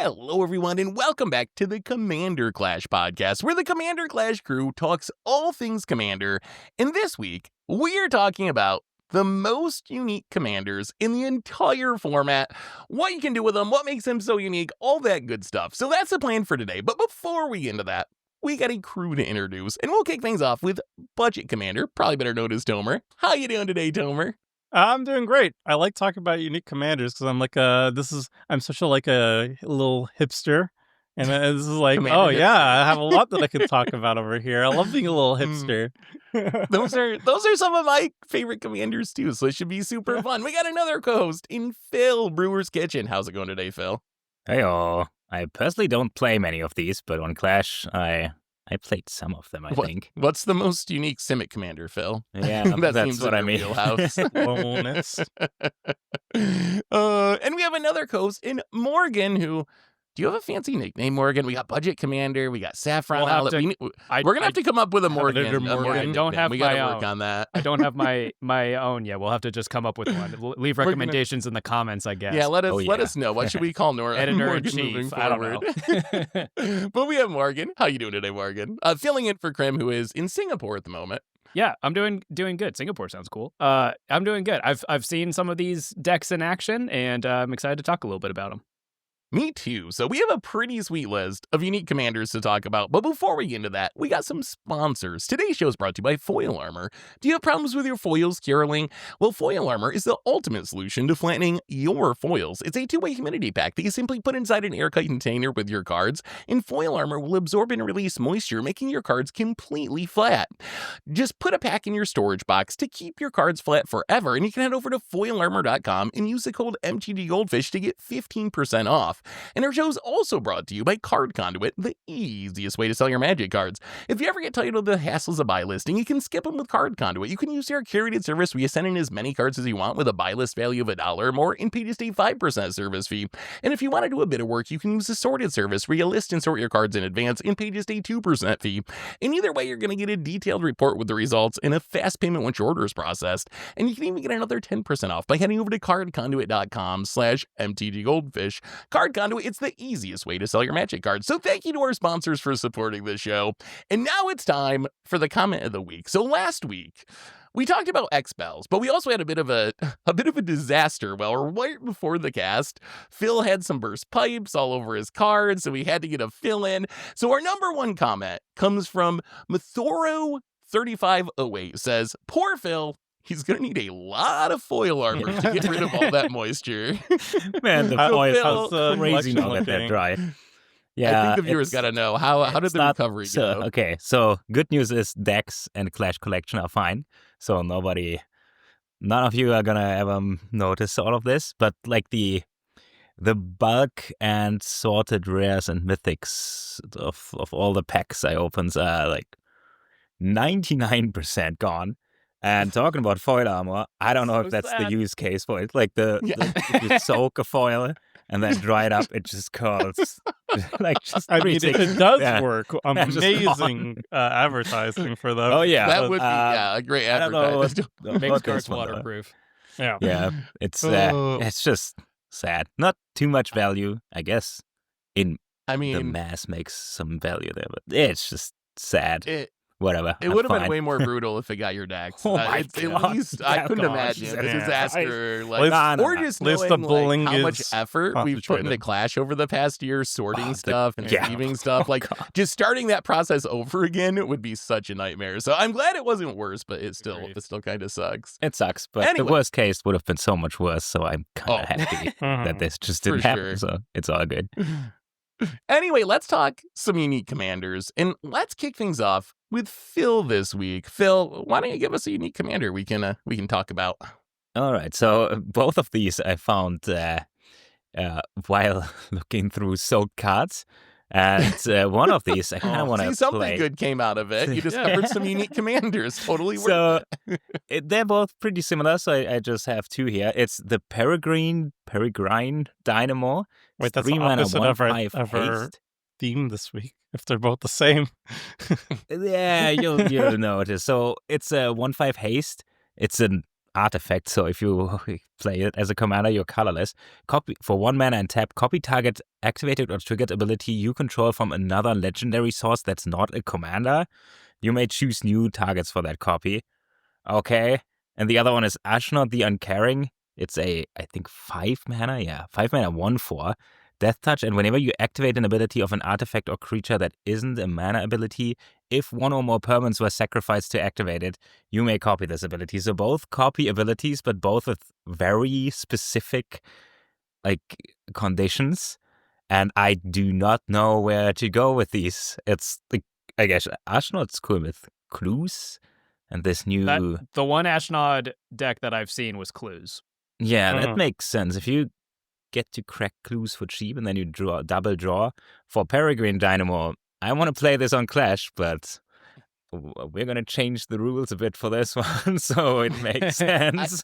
Hello, everyone, and welcome back to the Commander Clash podcast, where the Commander Clash crew talks all things Commander. And this week, we are talking about the most unique commanders in the entire format, what you can do with them, what makes them so unique, all that good stuff. So that's the plan for today. But before we get into that, we got a crew to introduce, and we'll kick things off with Budget Commander, probably better known as Tomer. How you doing today, Tomer? I'm doing great. I like talking about unique commanders because I'm like I'm such a little hipster, and this is like Commander hipster. I have a lot that I can talk about over here. I love being a little hipster. Those are some of my favorite commanders too, so it should be super fun. We got another co-host in Phil, Brewer's Kitchen. How's it going today, Phil? Hey all. I personally don't play many of these, but on Clash I played some of them, I think. What's the most unique Simic commander, Phil? Yeah, that that's seems what I mean. Wheelhouse. Bonus. And we have another co-host in Morgan who... Do you have a fancy nickname, Morgan? We got Budget Commander, we got Saffron. We're going to have to come up with a Morgan. I don't have we got to my work on that. I don't have my own yet. We'll have to just come up with one. Leave recommendations in the comments, I guess. Yeah, let us know. What should we call Nora? Editor-in-chief. I don't know. But we have Morgan. How you doing today, Morgan? Filling in for Krim, who is in Singapore at the moment. Yeah, I'm doing good. Singapore sounds cool. I'm doing good. I've seen some of these decks in action, and I'm excited to talk a little bit about them. Me too. So we have a pretty sweet list of unique commanders to talk about. But before we get into that, we got some sponsors. Today's show is brought to you by Foil Armor. Do you have problems with your foils curing? Well, Foil Armor is the ultimate solution to flattening your foils. It's a two-way humidity pack that you simply put inside an airtight container with your cards, and Foil Armor will absorb and release moisture, making your cards completely flat. Just put a pack in your storage box to keep your cards flat forever, and you can head over to foilarmor.com and use the code MTGGoldfish to get 15% off. And our show is also brought to you by Card Conduit, the easiest way to sell your Magic cards. If you ever get tired of the hassles of buy listing, you can skip them with Card Conduit. You can use their curated service where you send in as many cards as you want with a buy list value of $1 or more and pay just a 5% service fee. And if you want to do a bit of work, you can use the sorted service where you list and sort your cards in advance and pay just a 2% fee. And either way, you're going to get a detailed report with the results and a fast payment once your order is processed. And you can even get another 10% off by heading over to cardconduit.com/MTGGoldfish. Card Conduit, it's the easiest way to sell your Magic cards. So thank you to our sponsors for supporting this show. And now it's time for the comment of the week. So last week, we talked about X-Bells, but we also had a bit of a disaster. Well, right before the cast, Phil had some burst pipes all over his cards, so we had to get a fill in. So our number one comment comes from Mathoro3508. Says, poor Phil. He's going to need a lot of foil armor to get rid of all that moisture. Man, the foil is crazy not let that dry. Yeah, I think the viewers got to know, how did the recovery go? Okay, so good news is decks and Clash Collection are fine. So none of you are going to ever notice all of this. But like the bulk and sorted rares and mythics of all the packs I opened are like 99% gone. And talking about foil armor, I don't know if that's the use case for it. Like if you soak a foil and then dry it up, it just curls. It does work. Amazing advertising for them. Oh yeah, that would be a great advertising. Makes cards waterproof. Yeah. It's just sad. Not too much value, I guess. The mass makes some value there, but it's just sad. Whatever. It would have been way more brutal if it got your decks. At least I couldn't imagine a disaster. Or just knowing how much effort we've put into Clash over the past year, sorting stuff and leaving stuff. Just starting that process over again would be such a nightmare. So I'm glad it wasn't worse, but it still kind of sucks. It sucks, but the worst case would have been so much worse. So I'm kind of happy that this just didn't happen. So it's all good. Anyway, let's talk some unique commanders, and let's kick things off with Phil this week. Phil, why don't you give us a unique commander we can talk about? All right, so both of these I found while looking through soaked cards, and one of these I kind of want to play. Something good came out of it. You discovered some unique commanders. Totally worth it. They're both pretty similar, so I just have two here. It's the Peregrine Dynamo. Wait, that's the opposite of our theme this week. If they're both the same. Yeah, you'll notice. So it's a 1/5 haste. It's an artifact. So if you play it as a commander, you're colorless. Copy for 1 mana and tap. Copy target activated or triggered ability you control from another legendary source that's not a commander. You may choose new targets for that copy. Okay. And the other one is Ashnod the Uncaring. It's I think 5 mana. Yeah, 5 mana, 1/4. Death Touch, and whenever you activate an ability of an artifact or creature that isn't a mana ability, if 1 or more permanents were sacrificed to activate it, you may copy this ability. So both copy abilities, but both with very specific conditions. And I do not know where to go with these. It's I guess Ashnod's cool with clues, and this new the one Ashnod deck that I've seen was clues. Yeah, that makes sense. If you get to crack clues for cheap and then you double draw for Peregrine Dynamo, I want to play this on Clash, but we're going to change the rules a bit for this one, so it makes sense.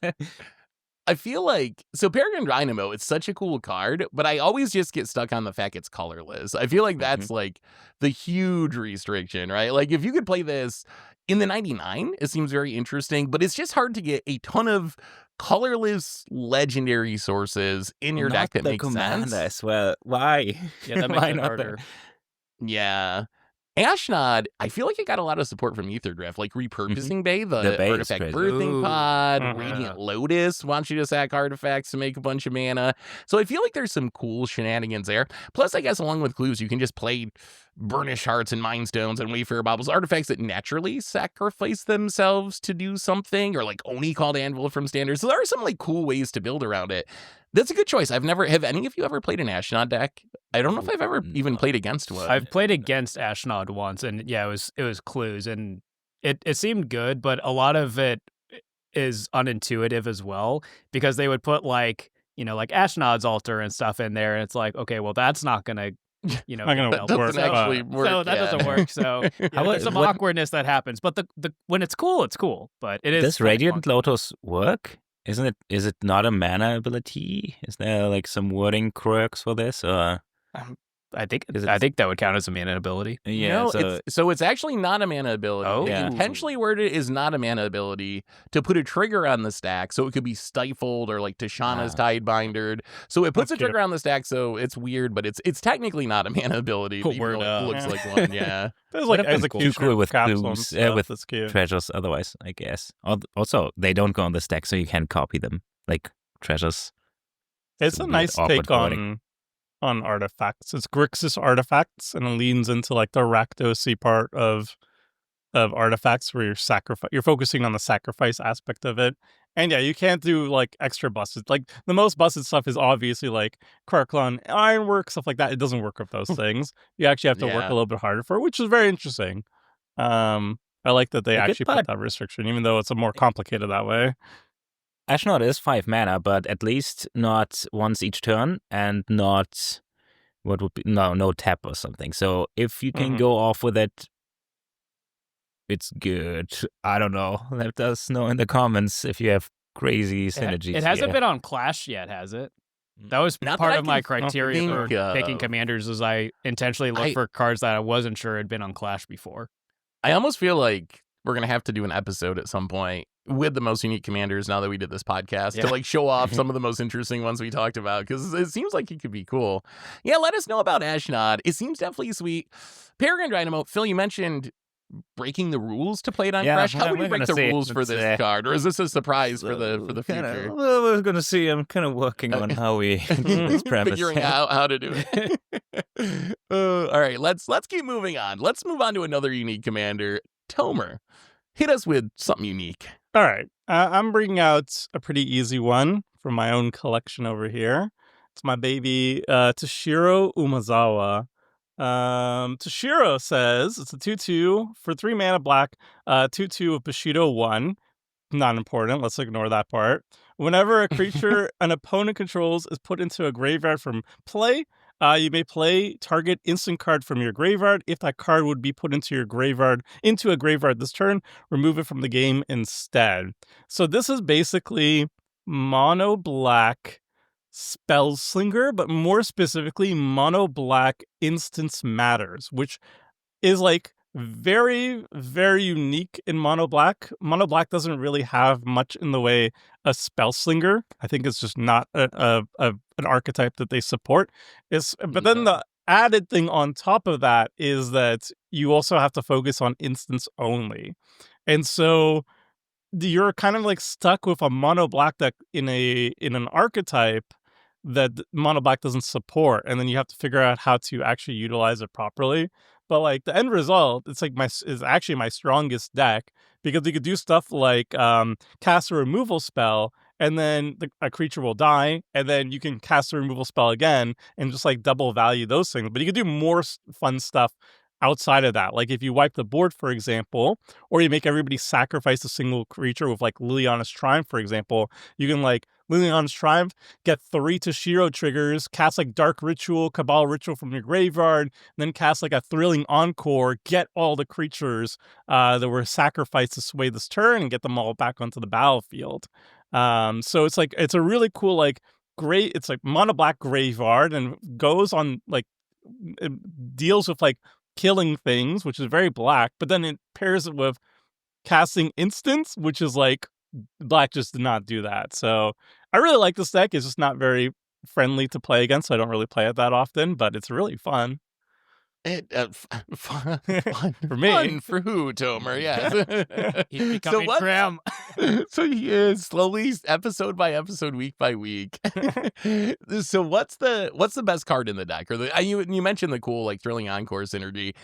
I feel like, so Peregrine Dynamo, it's such a cool card, but I always just get stuck on the fact it's colorless. I feel like that's like the huge restriction, right? Like if you could play this in the 99, it seems very interesting, but it's just hard to get a ton of colorless legendary sources in your deck that makes sense. As well. Why? Yeah, that makes it harder. Yeah. Ashnod, I feel like it got a lot of support from Aetherdrift, like repurposing Bay, the artifact birthing pod, Radiant Lotus wants you to sack artifacts to make a bunch of mana. So I feel like there's some cool shenanigans there. Plus, I guess along with clues, you can just play Burnished Hearts and Mindstones and Wayfarer Baubles, artifacts that naturally sacrifice themselves to do something, or like Oni called Anvil from Standard. So there are some like cool ways to build around it. That's a good choice. Have any of you ever played an Ashnod deck? I don't know if I've ever even played against one. I've played against Ashnod once, and yeah, it was clues, and it seemed good, but a lot of it is unintuitive as well, because they would put like Ashnod's altar and stuff in there, and it's like, okay, well that's not gonna not gonna work. Work. So that doesn't work. So there's some awkwardness that happens, but the when it's cool, it's cool. But it is. Does Radiant Lotus work? Is it not a mana ability? Is there like some wording quirks for this? Or I think that would count as a mana ability. Yeah, so it's actually not a mana ability. Oh. They intentionally worded it is not a mana ability to put a trigger on the stack, so it could be stifled or like Tishana's Tidebindered. So it puts a trigger on the stack, so it's weird, but it's technically not a mana ability. Word up. It looks like one. Yeah, there's like too cool with clues, with treasures. Otherwise, I guess. Also, they don't go on the stack, so you can copy them like treasures. It's a nice take on artifacts. It's Grixis artifacts, and it leans into like the Rakdos-y part of artifacts where you're focusing on the sacrifice aspect of it. And yeah, you can't do like extra busted. Like the most busted stuff is obviously like Karklon, Ironwork, stuff like that. It doesn't work with those things. You actually have to work a little bit harder for it, which is very interesting. I like that they actually put that restriction, even though it's a more complicated that way. Ashnod is 5 mana, but at least not once each turn, and not what would be no tap or something. So if you can go off with it, it's good. I don't know. Let us know in the comments if you have crazy synergies. It hasn't been on Clash yet, has it? That was part of my criteria for picking commanders, is I intentionally looked for cards that I wasn't sure had been on Clash before. I almost feel like we're going to have to do an episode at some point with the most unique commanders now that we did this podcast to like show off some of the most interesting ones we talked about, because it seems like it could be cool. Yeah, let us know about Ashnod. It seems definitely sweet. Peregrine Dynamo, Phil, you mentioned breaking the rules to play it on Thrash. How would you break the rules for this card? Or is this a surprise for the future? Well, we're going to see. I'm kind of working on how we do this premise. Figuring out how to do it. All right, let's keep moving on. Let's move on to another unique commander. Tomer, hit us with something unique. All right. I'm bringing out a pretty easy one from my own collection over here. It's my baby, Toshiro Umezawa. Toshiro says it's a 2/2 for 3 mana black, 2/2 of Bushido 1. Not important. Let's ignore that part. Whenever a creature an opponent controls is put into a graveyard from play, you may play target instant card from your graveyard. If that card would be put into a graveyard this turn, remove it from the game instead. So this is basically mono black Spellslinger, but more specifically mono black Instance Matters, which is like very, very unique in Mono Black. Mono Black doesn't really have much in the way of Spell Slinger. I think it's just not an archetype that they support. But then the added thing on top of that is that you also have to focus on instance only. And so you're kind of like stuck with a mono black deck in an archetype that mono black doesn't support, and then you have to figure out how to actually utilize it properly. But like the end result, it's like is actually my strongest deck, because you could do stuff like cast a removal spell, and then a creature will die, and then you can cast a removal spell again and just like double value those things. But you could do more fun stuff outside of that. Like if you wipe the board, for example, or you make everybody sacrifice a single creature with like Liliana's Triumph, for example, you can like Liliana's Triumph, get 3 Toshiro triggers, cast like Dark Ritual, Cabal Ritual from your graveyard, then cast like a Thrilling Encore, get all the creatures that were sacrificed to sway this turn and get them all back onto the battlefield. So it's like, it's a really cool, like, great, it's like mono black graveyard, and goes on like, it deals with like killing things, which is very black, but then it pairs it with casting instants, which is like black just did not do that. So I really like this deck. It's just not very friendly to play against, so I don't really play it that often, but it's really fun. Fun For me. Fun for who, Tomer? Yes. He's becoming Tram. So he is slowly, episode by episode, week by week. So what's the best card in the deck? Or you mentioned the cool like Thrilling Encore synergy.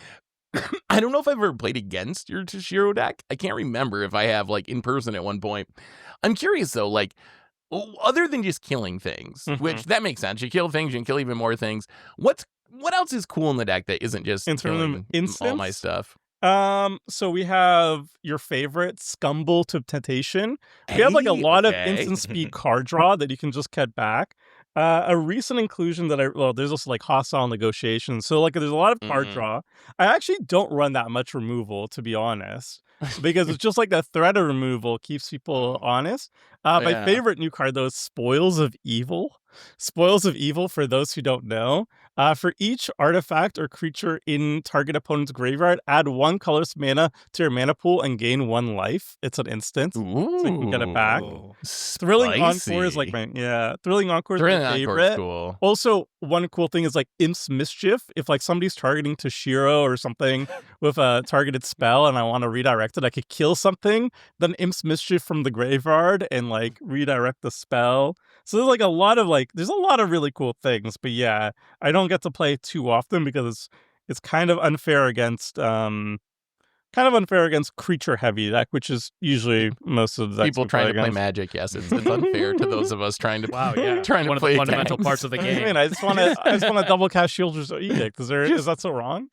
I don't know if I've ever played against your Toshiro deck. I can't remember if I have like in person at one point. I'm curious though, like, other than just killing things, which that makes sense. You kill things, you can kill even more things. What else is cool in the deck that isn't just in terms killing of instance? all my stuff? So we have your favorite Scumble to Temptation. We have like a lot of instant speed card draw that you can just cut back. A recent inclusion that there's also like hostile negotiations. So like there's a lot of card draw. I actually don't run that much removal, to be honest, because it's just like the threat of removal keeps people honest. My favorite new card though is Spoils of Evil. Spoils of Evil, for those who don't know, for each artifact or creature in target opponent's graveyard, add 1 colorless mana to your mana pool and gain 1 life. It's an instant, so you can get it back. Thrilling Encore is like Thrilling Encore is my favorite. Cool. Also, one cool thing is like Imp's Mischief. If like somebody's targeting Toshiro or something with a targeted spell and I want to redirect it, I could kill something, then Imp's Mischief from the graveyard and like redirect the spell. So there's like a lot of there's a lot of really cool things, but yeah, I don't get to play too often because it's kind of unfair against creature heavy deck, which is usually most of the decks people trying to play Magic. Yes, it's unfair to those of us trying to trying one to play of the fundamental parts of the game. I mean, I just want to double cast Shield's Edict. Is that so wrong?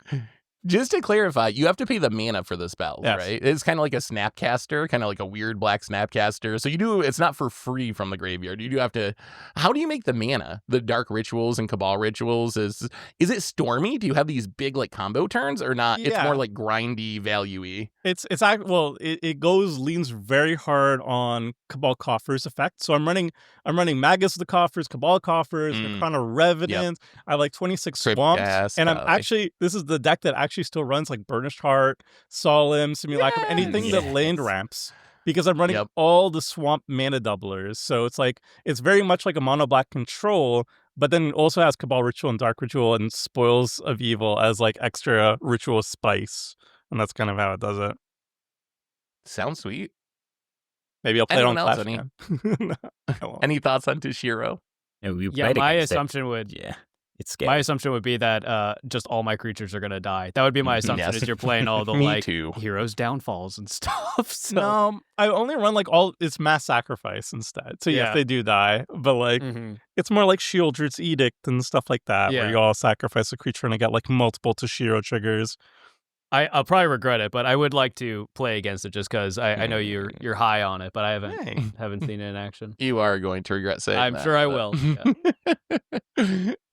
Just to clarify, you have to pay the mana for the spells, Yes. right? It's kind of like a Snapcaster, kind of like a weird black Snapcaster. So it's not for free from the graveyard. You do have to. How do you make the mana? The Dark Rituals and Cabal Rituals, is it Stormy? Do you have these big like combo turns or not? Yeah. It's more like grindy, value-y. It leans very hard on Cabal Coffers effect. So I'm running Magus the Coffers, Cabal Coffers, Necrona Revenant. I have like 26 swamps, and this is the deck that actually still runs like Burnished Heart, Solemn, Simulacrum, anything that land ramps, because I'm running all the swamp mana doublers. So it's very much like a mono black control, but then it also has Cabal Ritual and Dark Ritual and Spoils of Evil as like extra ritual spice. And that's kind of how it does it. Sounds sweet. Maybe I'll play Anyone it on else, Clash. Any thoughts on Toshiro? My assumption would it's scary. My assumption would be that just all my creatures are gonna die. That would be my assumption. Is you're playing all the heroes downfalls and stuff. So. No, I only run it's mass sacrifice instead. So yes, they do die, but it's more like Shield's Edict and stuff like that, where you all sacrifice a creature and I get like multiple Toshiro triggers. I'll probably regret it, but I would like to play against it just because I know you're high on it, but I haven't seen it in action. You are going to regret saying I'm that. sure I will.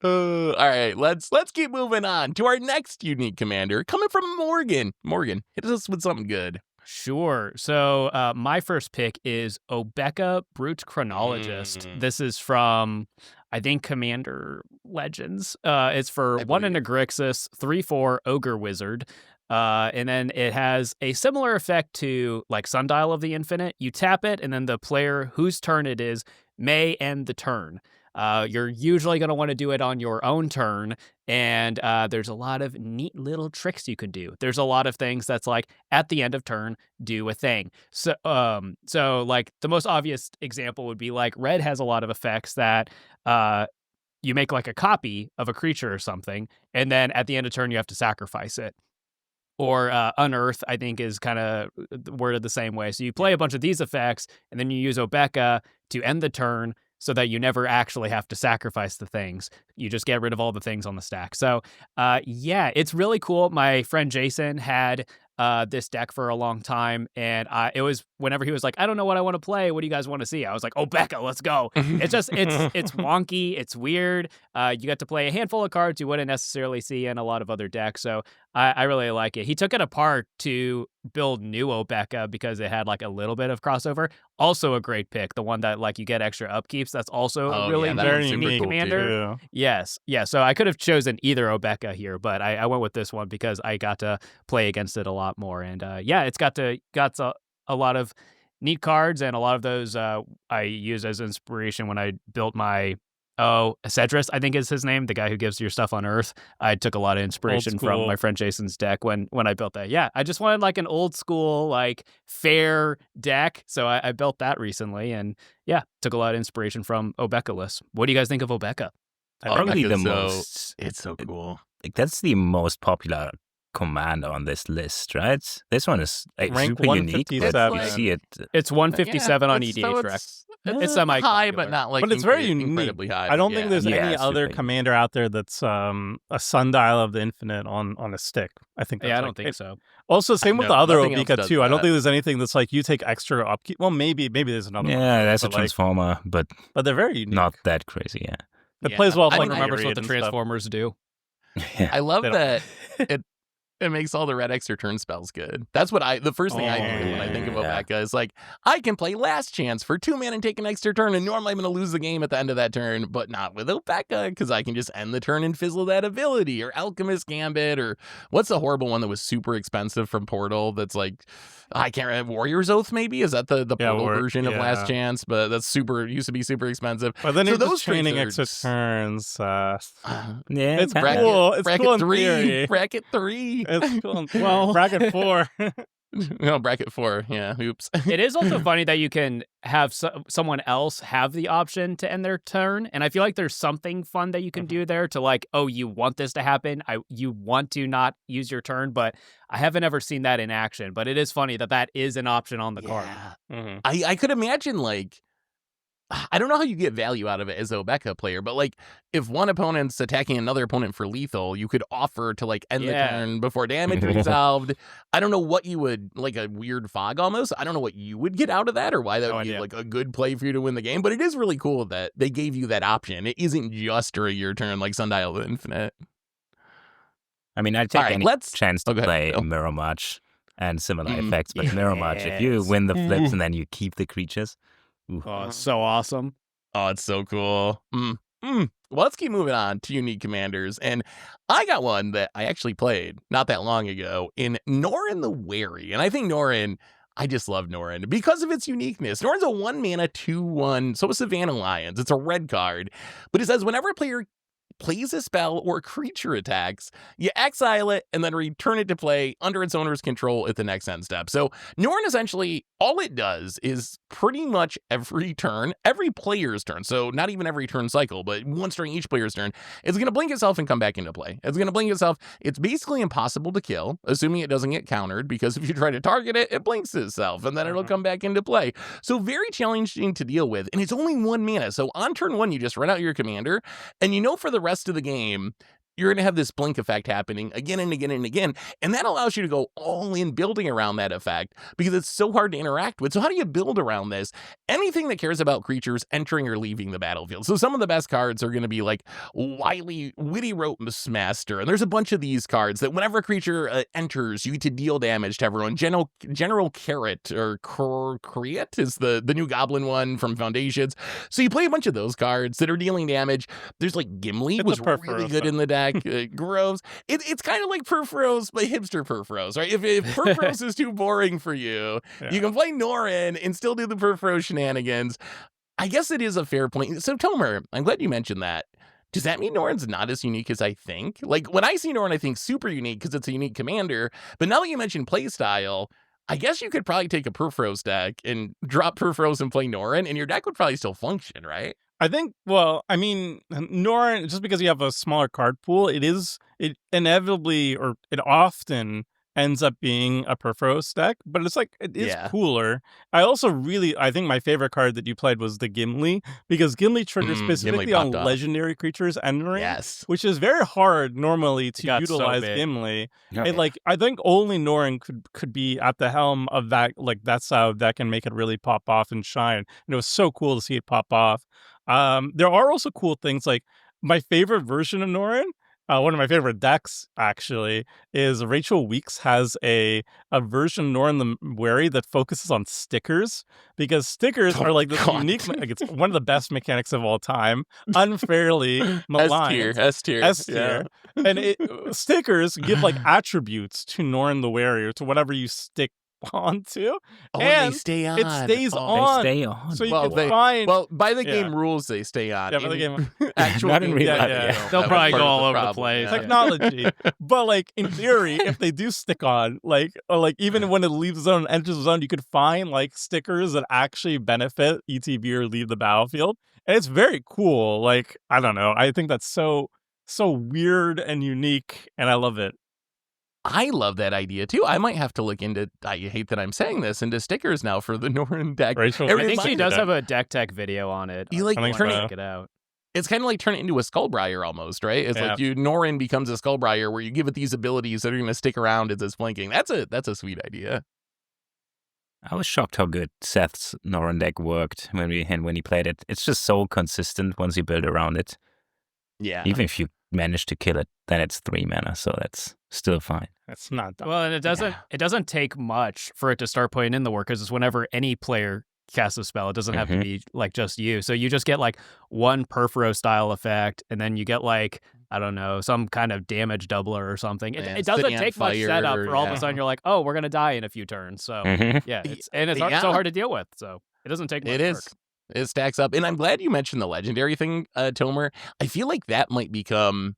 All right, let's keep moving on to our next unique commander, coming from Morgan. Morgan, hit us with something good. Sure. So my first pick is Obeka, Brute Chronologist. This is from, I think, Commander Legends. It's for 1 in a Grixis, 3/4 Ogre Wizard. And then it has a similar effect to like Sundial of the Infinite. You tap it, and then the player whose turn it is may end the turn. You're usually going to want to do it on your own turn, and there's a lot of neat little tricks you can do. There's a lot of things that's like at the end of turn, do a thing. So like the most obvious example would be like Red has a lot of effects that you make like a copy of a creature or something, and then at the end of turn you have to sacrifice it. Or Unearth, I think, is kind of worded the same way. So you play a bunch of these effects, and then you use Obeka to end the turn so that you never actually have to sacrifice the things. You just get rid of all the things on the stack. So, yeah, it's really cool. My friend Jason had this deck for a long time, and it was whenever he was like, I don't know what I want to play. What do you guys want to see? I was like, Obeka, let's go. It's just, it's wonky. It's weird. You get to play a handful of cards you wouldn't necessarily see in a lot of other decks. So I really like it. He took it apart to build new Obeka because it had like a little bit of crossover. Also a great pick. The one that like you get extra upkeeps. That's also a really very unique cool commander. too. Yes. Yeah. So I could have chosen either Obeka here, but I went with this one because I got to play against it a lot more. And yeah, it's got a lot of neat cards, and a lot of those I use as inspiration when I built my Cedrus, I think is his name, the guy who gives your stuff on Earth. I took a lot of inspiration from my friend Jason's deck when I built that. Yeah, I just wanted like an old school, like fair deck. So I built that recently, and yeah, took a lot of inspiration from Obeka lists. What do you guys think of Obeka? Probably the most. It's so cool. Like that's the most popular commander on this list, right? This one is like, Rank super unique, but 157. you see it. It's 157 on it's- EDH, so correct? It's semi high, but not like But it's very incredibly unique. high. I don't think there's Yeah, any it's other super commander out there that's a Sundial of the Infinite on a stick. I think that's Yeah, I like don't think it. so. Also, same with No, the other nothing else Obeka does too. I don't that. think there's anything that's like you take extra upkeep. Well, maybe there's another one. Yeah, that's a but, like, transformer, but but they're very unique. not that crazy. Yeah. It plays well. I with, mean, like, Remembers what Myriad the and stuff. Transformers do. Yeah. I love They that it makes all the red extra turn spells good. That's what the first thing I think of when I think of Yeah. Obeka is like, I can play Last Chance for 2 mana and take an extra turn, and normally I'm going to lose the game at the end of that turn, but not with Obeka, because I can just end the turn and fizzle that ability, or Alchemist Gambit, or what's the horrible one that was super expensive from Portal that's like, I can't remember, Warrior's Oath maybe? Is that the Portal version of Last Chance? But that's used to be super expensive. But then So you're those just training tricks extra turns. Yeah, It's kinda. cool. It's bracket cool in 3. theory. Bracket 3. It's cool. Well, bracket 4. No, bracket 4. Yeah, oops. It is also funny that you can have someone else have the option to end their turn, and I feel like there's something fun that you can do there to like, oh, you want this to happen, you want to not use your turn, but I haven't ever seen that in action. But it is funny that is an option on the card. Mhm. I could imagine, like, I don't know how you get value out of it as a Obeka player, but like if one opponent's attacking another opponent for lethal, you could offer to like end the turn before damage resolved. I don't know what you would, like a weird fog almost. I don't know what you would get out of that or why that would be like a good play for you to win the game, but it is really cool that they gave you that option. It isn't just during your turn like Sundial of the Infinite. I mean, I take any chance to play Phil. Mirror Match and similar effects, but Mirror Match, if you win the flips and then you keep the creatures. Ooh. Oh, it's so awesome. Oh, it's so cool. Well, let's keep moving on to unique commanders. And I got one that I actually played not that long ago in Norin the Wary. And I think Norin, I just love Norin because of its uniqueness. Norin's a 1-mana 2/1, so it's Savannah Lions. It's a red card. But it says whenever a player plays a spell or creature attacks, you exile it and then return it to play under its owner's control at the next end step. So Norin essentially, all it does is pretty much every turn, every player's turn, so not even every turn cycle, but once during each player's turn, it's going to blink itself and come back into play. It's going to blink itself. It's basically impossible to kill, assuming it doesn't get countered, because if you try to target it, it blinks itself, and then it'll come back into play. So very challenging to deal with, and it's only 1 mana. So on turn 1, you just run out your commander, and you know for the rest of the game, you're going to have this blink effect happening again and again and again. And that allows you to go all in building around that effect because it's so hard to interact with. So how do you build around this? Anything that cares about creatures entering or leaving the battlefield. So some of the best cards are going to be like Witty Rope Master. And there's a bunch of these cards that whenever a creature enters, you get to deal damage to everyone. General Carrot or Create is the new goblin one from Foundations. So you play a bunch of those cards that are dealing damage. There's like Gimli was really good in the deck. deck. Groves. It's kind of like Perforos, but hipster Perforos, right? If Perforos is too boring for you, you can play Norin and still do the Perforos shenanigans. I guess it is a fair point. So, Tomer, I'm glad you mentioned that. Does that mean Norin's not as unique as I think? Like, when I see Norin, I think super unique because it's a unique commander. But now that you mentioned playstyle, I guess you could probably take a Perforos deck and drop Perforos and play Norin, and your deck would probably still function, right? I think, well, I mean, Norin, just because you have a smaller card pool, it inevitably, or it often ends up being a Perforos deck, but it's like, it is cooler. I think my favorite card that you played was the Gimli, because Gimli triggers specifically on legendary creatures entering, which is very hard normally to utilize Gimli. And like, I think only Norin could be at the helm of that, like that style of deck and make it really pop off and shine. And it was so cool to see it pop off. There are also cool things, like my favorite version of Norin, one of my favorite decks, actually, is Rachel Weeks has a version of Norin the Wary that focuses on stickers, because stickers are like this unique, like it's one of the best mechanics of all time, unfairly maligned. S tier. And stickers give like attributes to Norin the Wary, or to whatever you stick onto, and they stay on. It stays on. They stay on. So you can find. Well, by the game rules, they stay on. Yeah, by the game. Actual Not in real life. They'll probably go all over the place. Technology, but like in theory, if they do stick on, like even when it leaves the zone and enters the zone, you could find like stickers that actually benefit ETB or leave the battlefield, and it's very cool. Like, I don't know, I think that's so weird and unique, and I love it. I love that idea too. I might have to look into, I hate that I'm saying this, into stickers now for the Norin deck. Rachel, I think she does have a deck tech video on it. You like check it out. It's kind of like turn it into a Skullbriar almost, right? It's like Norin becomes a Skullbriar where you give it these abilities that are going to stick around as it's flanking. That's a sweet idea. I was shocked how good Seth's Norin deck worked when he played it. It's just so consistent once you build around it. Yeah. Even if you manage to kill it, then it's 3 mana, so that's still fine. That's not well, and it doesn't take much for it to start putting in the work, because it's whenever any player casts a spell, it doesn't have to be like just you. So you just get like one Perforo style effect, and then you get like, I don't know, some kind of damage doubler or something. It doesn't take much setup for all of a sudden you're like, oh, we're gonna die in a few turns. So it's so hard to deal with. So it doesn't take much It is. work. It stacks up. And I'm glad you mentioned the legendary thing, Tomer. I feel like that might become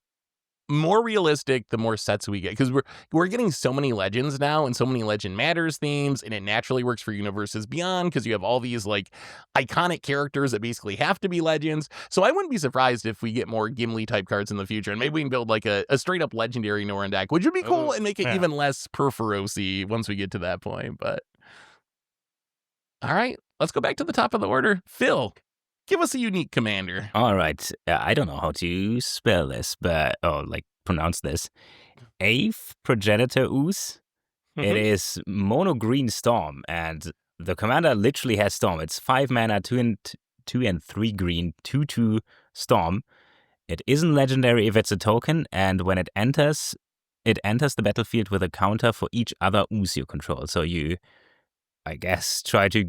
more realistic the more sets we get, because we're getting so many legends now and so many Legend Matters themes, and it naturally works for Universes Beyond because you have all these like iconic characters that basically have to be legends. So I wouldn't be surprised if we get more Gimli type cards in the future, and maybe we can build like a straight up legendary Norin deck, which would be cool and make it even less Perforos-y once we get to that point. But all right, let's go back to the top of the order. Phil, give us a unique commander. All right. I don't know how to spell this, pronounce this. Aeze Progenitor Ooze. It is mono green storm, and the commander literally has storm. It's 5 mana, 2 and 3 green, 2/2 storm. It isn't legendary if it's a token, and when it enters the battlefield with a counter for each other Ooze you control. So you, I guess, try to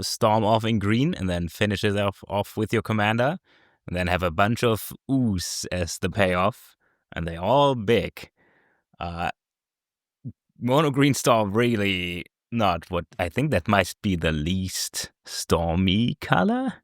storm off in green, and then finish it off with your commander, and then have a bunch of Ooze as the payoff, and they're all big. Mono green storm really not what I think that might be the least stormy color.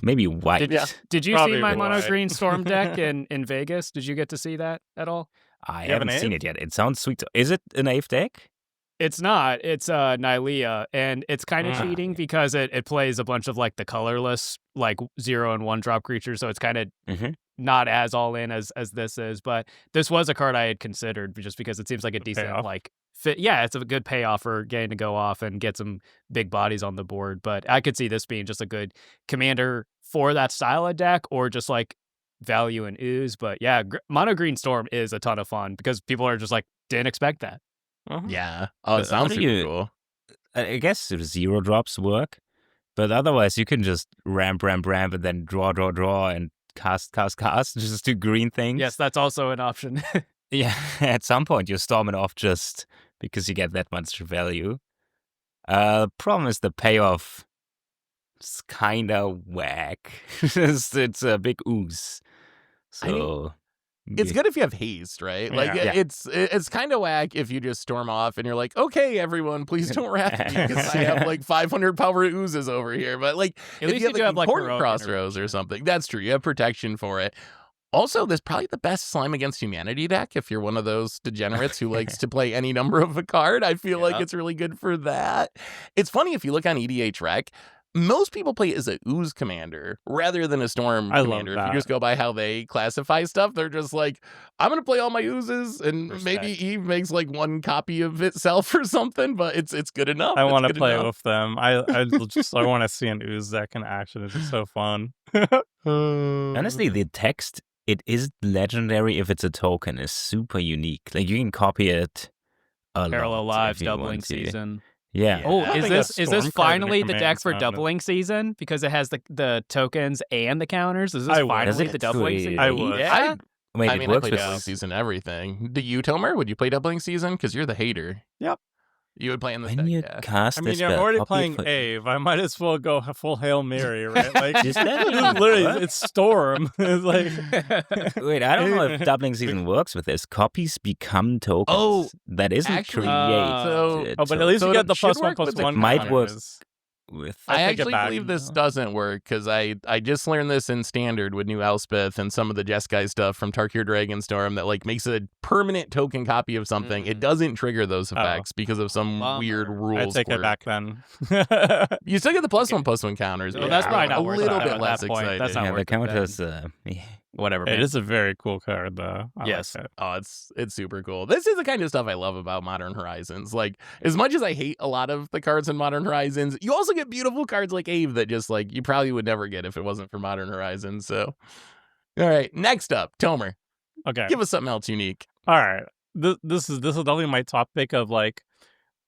Maybe white. Did you see my mono green storm deck in Vegas? Did you get to see that at all? I haven't seen it yet. It sounds sweet. Is it an Aeve deck? It's not. It's Nylea, and it's kind of cheating because it plays a bunch of like the colorless, like 0 and 1 drop creatures, so it's kind of not as all in as this is. But this was a card I had considered just because it seems like a decent like fit. Yeah, it's a good payoff for getting to go off and get some big bodies on the board. But I could see this being just a good commander for that style of deck, or just like value in Ooze. But yeah, mono green storm is a ton of fun because people are just like, didn't expect that. Yeah. Oh, it sounds super cool. I guess 0 drops work, but otherwise you can just ramp, and then draw, and cast, just do green things. Yes, that's also an option. Yeah, at some point you storm it off just because you get that much value. Problem is the payoff is kind of whack. It's a big Ooze. So It's good if you have haste, right? Like, Yeah. it's kind of whack if you just storm off and you're like, okay, everyone, please don't wrap me because I have like 500 power oozes over here. But like, At if least you have do like have, like, important heroic crossroads or intervention. something, that's true. You have protection for it. Also, there's probably the best Slime Against Humanity deck if you're one of those degenerates who likes to play any number of a card. I feel like Yep. it's really good for that. It's funny, if you look on EDH Rec, most people play as a Ooze commander rather than a Storm I love commander. If that. you just go by how they classify stuff, they're just like, I'm going to play all my Oozes, and maybe Respect. Eve makes like one copy of itself or something, but it's good enough. I It's want to good play enough. with them. I want to see an Ooze deck in action. It's just so fun. Honestly, the text, it is legendary if it's a token, is super unique. Like, you can copy it a Parallel lot Lives, if you doubling want to. season. Yeah. Oh, I is think a this Storm card in a finally the command deck for sound. doubling season because it has the tokens and the counters? Is this I would. Does finally it the doubling create- season? I would. Yeah. Wait, I it mean, I works play with doubling season everything. Do you, Tomer? Would you play doubling season? Because you're the hater. Yep. You would play in this when deck, you yeah. cast I mean, this I'm spell, already copy playing it for- Aeve. I might as well go full Hail Mary, right? Like, Just let me literally, what? it's Storm. It's like, Wait, I don't know if doubling season works with this. Copies become tokens. Oh, that isn't actually, created. so- but at least So you it get the should +1/+1 work with the- Might work. counters. with I I take it actually back. believe this doesn't work because I just learned this in Standard with New Elspeth and some of the Jeskai stuff from Tarkir Dragonstorm that like makes a permanent token copy of something. It doesn't trigger those effects because of some Bummer. weird I rules. take it quirk. back then. You still get the +1/+1 counters. Well, but that's yeah, probably not a worth little it bit at less that point. exciting. That's not yeah, worth the it then. counters. Whatever, It man. is a very cool card, though. I Yes. like it. Oh, it's super cool. This is the kind of stuff I love about Modern Horizons. Like, as much as I hate a lot of the cards in Modern Horizons, you also get beautiful cards like Aeve that just like you probably would never get if it wasn't for Modern Horizons. So, all right, next up, Tomer, Okay. give us something else unique. All right. This is definitely my topic of like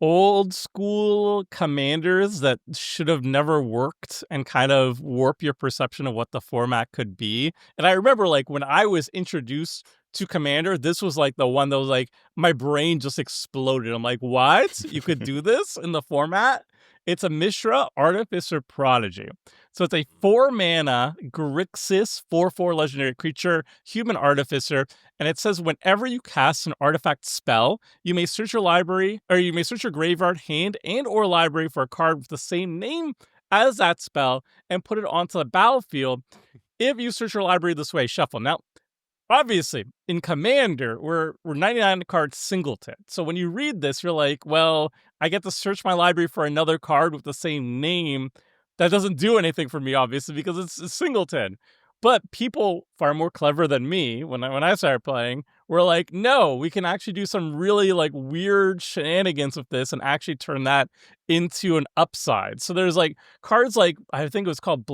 old school commanders that should have never worked and kind of warp your perception of what the format could be. And I remember like when I was introduced to Commander, this was like the one that was like my brain just exploded. I'm like, what? You could do this in the format? It's a Mishra Artificer Prodigy. So it's a 4-mana Grixis 4/4 legendary creature, human artificer, and it says whenever you cast an artifact spell, you may search your library, or you may search your graveyard, hand, and or library for a card with the same name as that spell and put it onto the battlefield. If you search your library this way, shuffle. Now, obviously, in Commander, we're 99 card singleton. So when you read this, you're like, well, I get to search my library for another card with the same name. That doesn't do anything for me, obviously, because it's a singleton. But people far more clever than me, when I started playing, were like, no, we can actually do some really like weird shenanigans with this and actually turn that into an upside. So there's like cards like, I think it was called,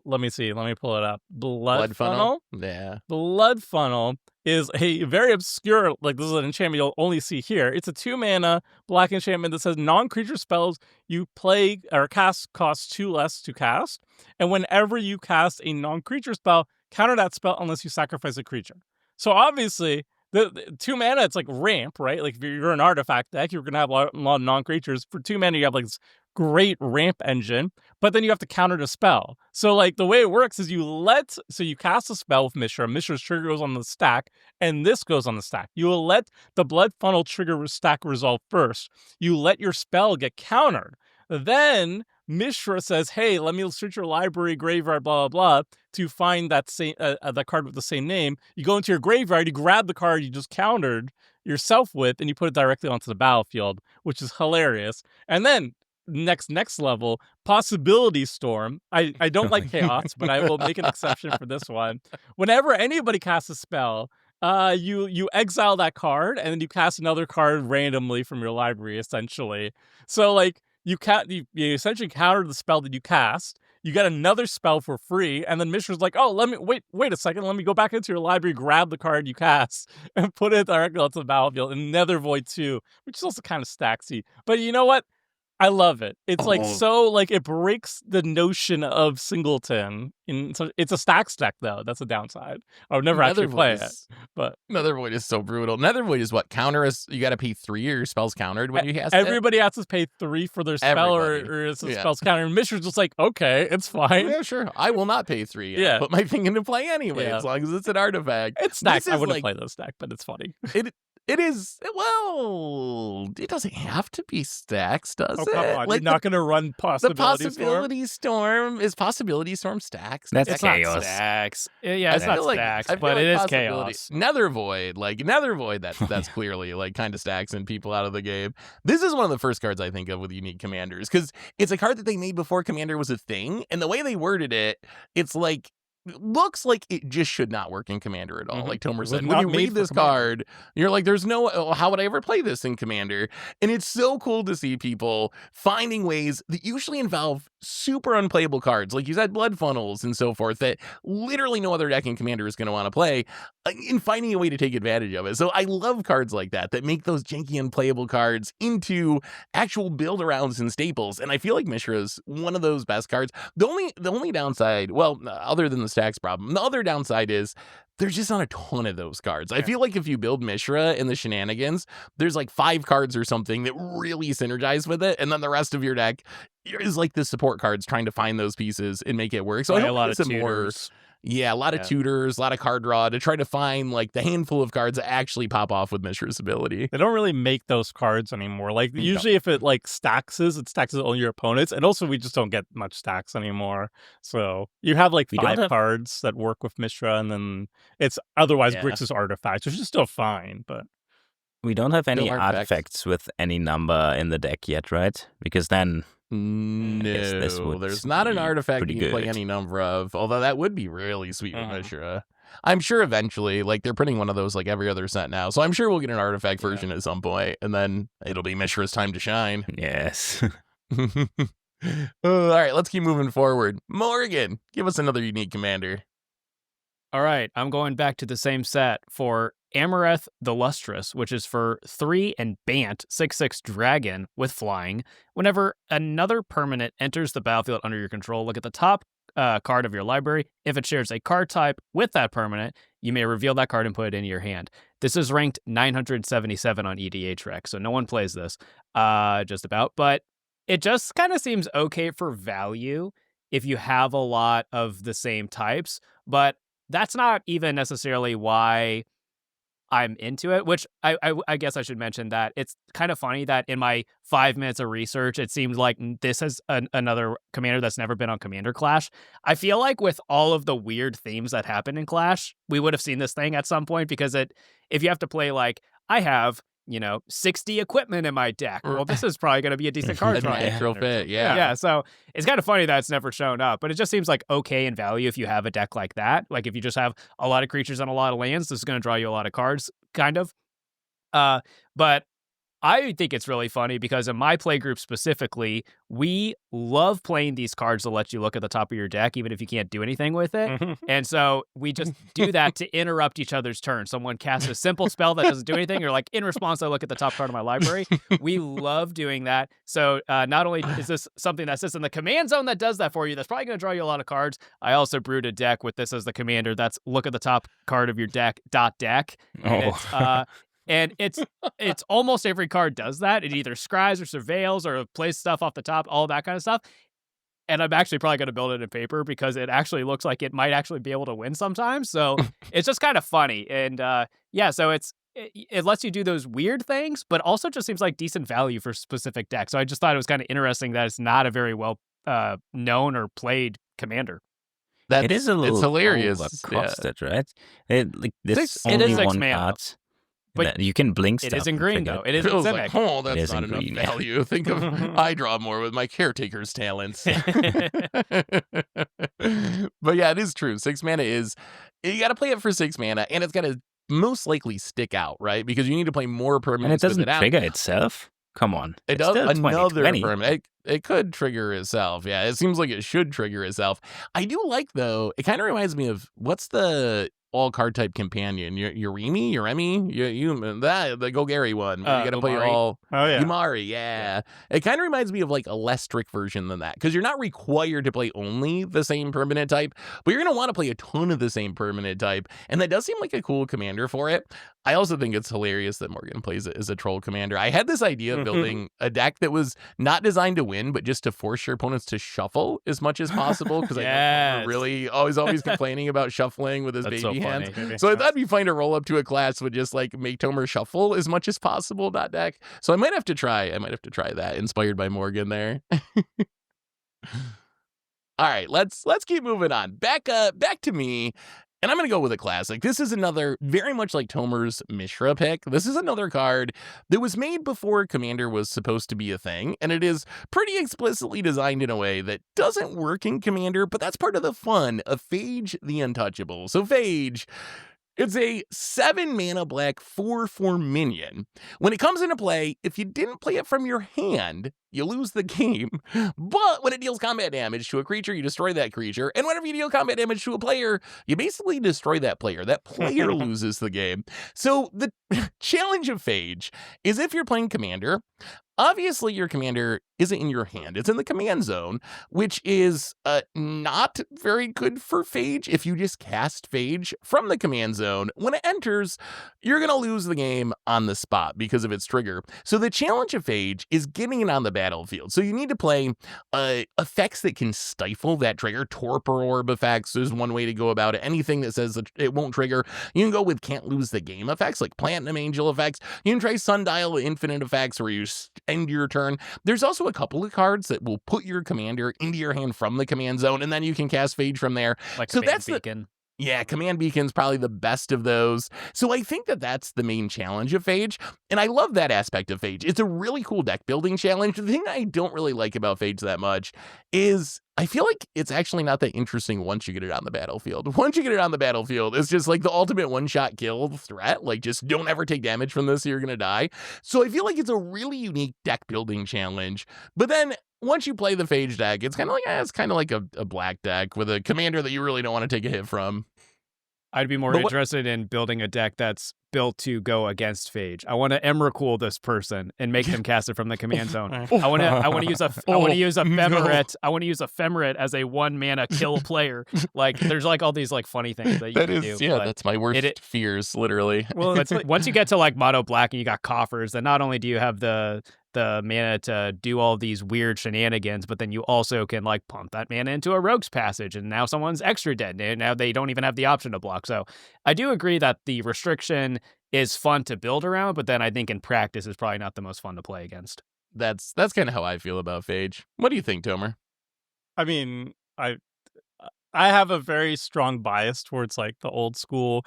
let me pull it up. Blood Funnel. Yeah. Blood Funnel is a very obscure, like this is an enchantment you'll only see here. It's a 2-mana black enchantment that says non-creature spells you play or cast cost 2 less to cast. And whenever you cast a non-creature spell, counter that spell unless you sacrifice a creature. So obviously, the 2 mana, it's like ramp, right? Like if you're an artifact deck, you're going to have a lot of non-creatures. For 2 mana, you have like this great ramp engine, but then you have to counter the spell. So like the way it works is you cast a spell with Mishra. Mishra's trigger goes on the stack, and this goes on the stack. You will let the Blood Funnel trigger stack resolve first. You let your spell get countered. Then Mishra says, hey, let me search your library, graveyard, blah, blah, blah, to find that same the card with the same name. You go into your graveyard, you grab the card you just countered yourself with, and you put it directly onto the battlefield, which is hilarious. And then next level, Possibility Storm. I don't like Chaos, but I will make an exception for this one. Whenever anybody casts a spell, you exile that card, and then you cast another card randomly from your library, essentially. So like you essentially counter the spell that you cast. You get another spell for free, and then Mishra's like, oh, let me wait a second, let me go back into your library, grab the card you cast, and put it directly onto the battlefield. And Nether Void 2, which is also kind of stacksy. But you know what? I love it. It's like Oh. so like it breaks the notion of singleton. It's a stack though. That's a downside. I would never actually play it. But Nether Void is so brutal. Nether Void is what? Counter us. You got to pay 3 or your spell's countered when you cast it? everybody has to pay 3 for their spell or it's a spell's counter. And Mishra's just like, okay, it's fine. Yeah, sure. I will not pay 3. Yeah. Put my thing into play anyway, Yeah. as long as it's an artifact. It's stacked. This I is wouldn't like- play this stack, but it's funny. It is, well, it doesn't have to be stacks, does Oh, it? come on. Like You're not going to run the Possibility Storm? Possibility Storm is Possibility Storm stacks. That's It's chaos. not stacks. Yeah, I it's not feel like- stacks, I feel but like it is Possibility- chaos. Nether Void, that's clearly like kind of stacks and people out of the game. This is one of the first cards I think of with unique commanders because it's a card that they made before Commander was a thing, and the way they worded it, it's like looks like it just should not work in Commander at all. Mhm. Like Tomer It was said, when not you made read for this Commander. card, you're like, there's no, how would I ever play this in Commander? And it's so cool to see people finding ways that usually involve super unplayable cards, like you said, blood funnels and so forth, that literally no other deck in Commander is going to want to play, in finding a way to take advantage of it. So I love cards like that make those janky unplayable cards into actual build arounds and staples. And I feel like Mishra is one of those best cards. The only downside, well, other than the stacks problem, the other downside is there's just not a ton of those cards. I feel like if you build Mishra in the shenanigans, there's like 5 cards or something that really synergize with it, and then the rest of your deck is like the support cards trying to find those pieces and make it work. So I Probably hope a lot of it's more. tutors. Yeah, a lot of tutors, a lot of card draw to try to find like the handful of cards that actually pop off with Mishra's ability. They don't really make those cards anymore. Like usually if it like stacks all your opponents. And also we just don't get much stacks anymore. So you have like We don't 5 have- cards that work with Mishra, and then it's otherwise Yeah. Grixis artifacts, which is still fine, but We don't have any Still artifacts. artifacts with any number in the deck yet, right? Because then guess this No, would there's not an be artifact pretty you can play good. any number of, although that would be really sweet with Mhm. Mishra. I'm sure eventually, like they're printing one of those like every other set now, so I'm sure we'll get an artifact version at some point, and then it'll be Mishra's time to shine. yes. All right, let's keep moving forward. Morgan, give us another unique commander. All right, I'm going back to the same set for Amareth the Lustrous, which is for 3 and Bant, 6/6 dragon with flying. Whenever another permanent enters the battlefield under your control, look at the top card of your library. If it shares a card type with that permanent, you may reveal that card and put it into your hand. This is ranked 977 on EDHREC, so no one plays this, just about. But it just kind of seems okay for value if you have a lot of the same types, but that's not even necessarily why I'm into it, which I guess I should mention that it's kind of funny that in my 5 minutes of research, it seemed like this is another commander that's never been on Commander Clash. I feel like with all of the weird themes that happen in Clash, we would have seen this thing at some point because if you have to play like, I have, 60 equipment in my deck. Well, this is probably going to be a decent card A draw. natural fit, yeah. Yeah, so it's kind of funny that it's never shown up, but it just seems like okay in value if you have a deck like that. Like if you just have a lot of creatures and a lot of lands, this is going to draw you a lot of cards, kind of. But I think it's really funny because in my play group specifically, we love playing these cards to let you look at the top of your deck, even if you can't do anything with it. And so we just do that to interrupt each other's turn. Someone casts a simple spell that doesn't do anything, or like in response, I look at the top card of my library. We love doing that. So not only is this something that sits in the command zone that does that for you, that's probably going to draw you a lot of cards. I also brewed a deck with this as the commander. That's look at the top card of your deck, .deck. And it's almost every card does that. It either scries or surveils or plays stuff off the top, all that kind of stuff. And I'm actually probably going to build it in paper because it actually looks like it might actually be able to win sometimes. So it's just kind of funny. And so it lets you do those weird things, but also just seems like decent value for specific decks. So I just thought it was kind of interesting that it's not a very well known or played commander. It is a little it's hilarious. overcosted, right? There's It only is 6 one mana, card. but that you can blink It stuff. is in and green, trigger though. it. It is Feels in like, Simic. that's is not in enough green, yeah. value. Think of I draw more with my caretaker's talents. But yeah, it is true. 6 mana is, you got to play it for 6 mana, and it's got to most likely stick out, right? Because you need to play more permanents And it doesn't with it out. trigger itself? Come on. It It's does still another 2020. permanent. It could trigger itself. Yeah, it seems like it should trigger itself. I do like, though, it kind of reminds me of, what's the all card type companion? Uremi? The Golgari one. Where you got to play Umari. Oh yeah. Umari, yeah. It kind of reminds me of like a less strict version than that, because you're not required to play only the same permanent type, but you're going to want to play a ton of the same permanent type, and that does seem like a cool commander for it. I also think it's hilarious that Morgan plays it as a troll commander. I had this idea of building a deck that was not designed to win, but just to force your opponents to shuffle as much as possible, because I know Yes. we're really always complaining about shuffling with his That's baby so hands. funny. So I thought it'd be fun to roll up to a class with just like make Tomer shuffle as much as possible, that deck. So I might have to try that, inspired by Morgan there. All right, let's keep moving on. Back to me. And I'm going to go with a classic. This is another, very much like Tomer's Mishra pick. This is another card that was made before Commander was supposed to be a thing, and it is pretty explicitly designed in a way that doesn't work in Commander, but that's part of the fun of Phage the Untouchable. So Phage, it's a 7-mana black 4/4 minion. When it comes into play, if you didn't play it from your hand, you lose the game. But when it deals combat damage to a creature, you destroy that creature. And whenever you deal combat damage to a player, you basically destroy that player. That player loses the game. So the challenge of Phage is, if you're playing Commander, obviously your commander isn't in your hand. It's in the command zone, which is not very good for Phage. If you just cast Phage from the command zone, when it enters, you're going to lose the game on the spot because of its trigger. So the challenge of Phage is getting it on the battlefield. So you need to play effects that can stifle that trigger. Torpor Orb effects is one way to go about it. Anything that says that it won't trigger. You can go with can't lose the game effects, like Platinum Angel effects. You can try Sundial Infinite effects, where you end your turn. There's also a couple of cards that will put your commander into your hand from the command zone, and then you can cast Phage from there. Like So Command that's the- Beacon. Yeah, Command Beacon's probably the best of those. So I think that that's the main challenge of Phage, and I love that aspect of Phage. It's a really cool deck building challenge. The thing I don't really like about Phage that much is I feel like it's actually not that interesting once you get it on the battlefield. Once you get it on the battlefield, it's just like the ultimate one-shot kill threat. Like, just don't ever take damage from this or you're going to die. So I feel like it's a really unique deck building challenge. But then once you play the Phage deck, it's kind of like a black deck with a commander that you really don't want to take a hit from. I'd be more But what- interested in building a deck that's built to go against Phage. I want to Emrakul this person and make them cast it from the command zone. I want to use Ephemerate. I want to use Ephemerate as a 1-mana kill player. Like, there's like all these like funny things that you can do. but that's my worst fears, literally. Well, but it's like, once you get to like mono black and you got coffers, then not only do you have the mana to do all these weird shenanigans, but then you also can like pump that mana into a Rogue's Passage, and now someone's extra dead. Now they don't even have the option to block. So I do agree that the restriction is fun to build around, but then I think in practice is probably not the most fun to play against. That's kind of how I feel about Phage. What do you think, Tomer? I mean, I have a very strong bias towards like the old school,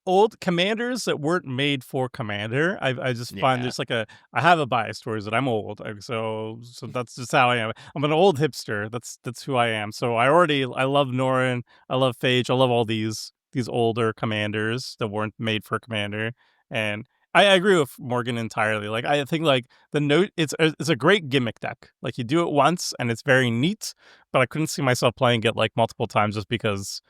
old commanders that weren't made for Commander. I just find there's like I have a bias towards it. I'm old, so that's just how I am. I'm an old hipster. That's who I am. So I love Norin. I love Phage. I love all these older commanders that weren't made for Commander. And I agree with Morgan entirely. Like, I think like it's a great gimmick deck. Like, you do it once and it's very neat, but I couldn't see myself playing it like multiple times just because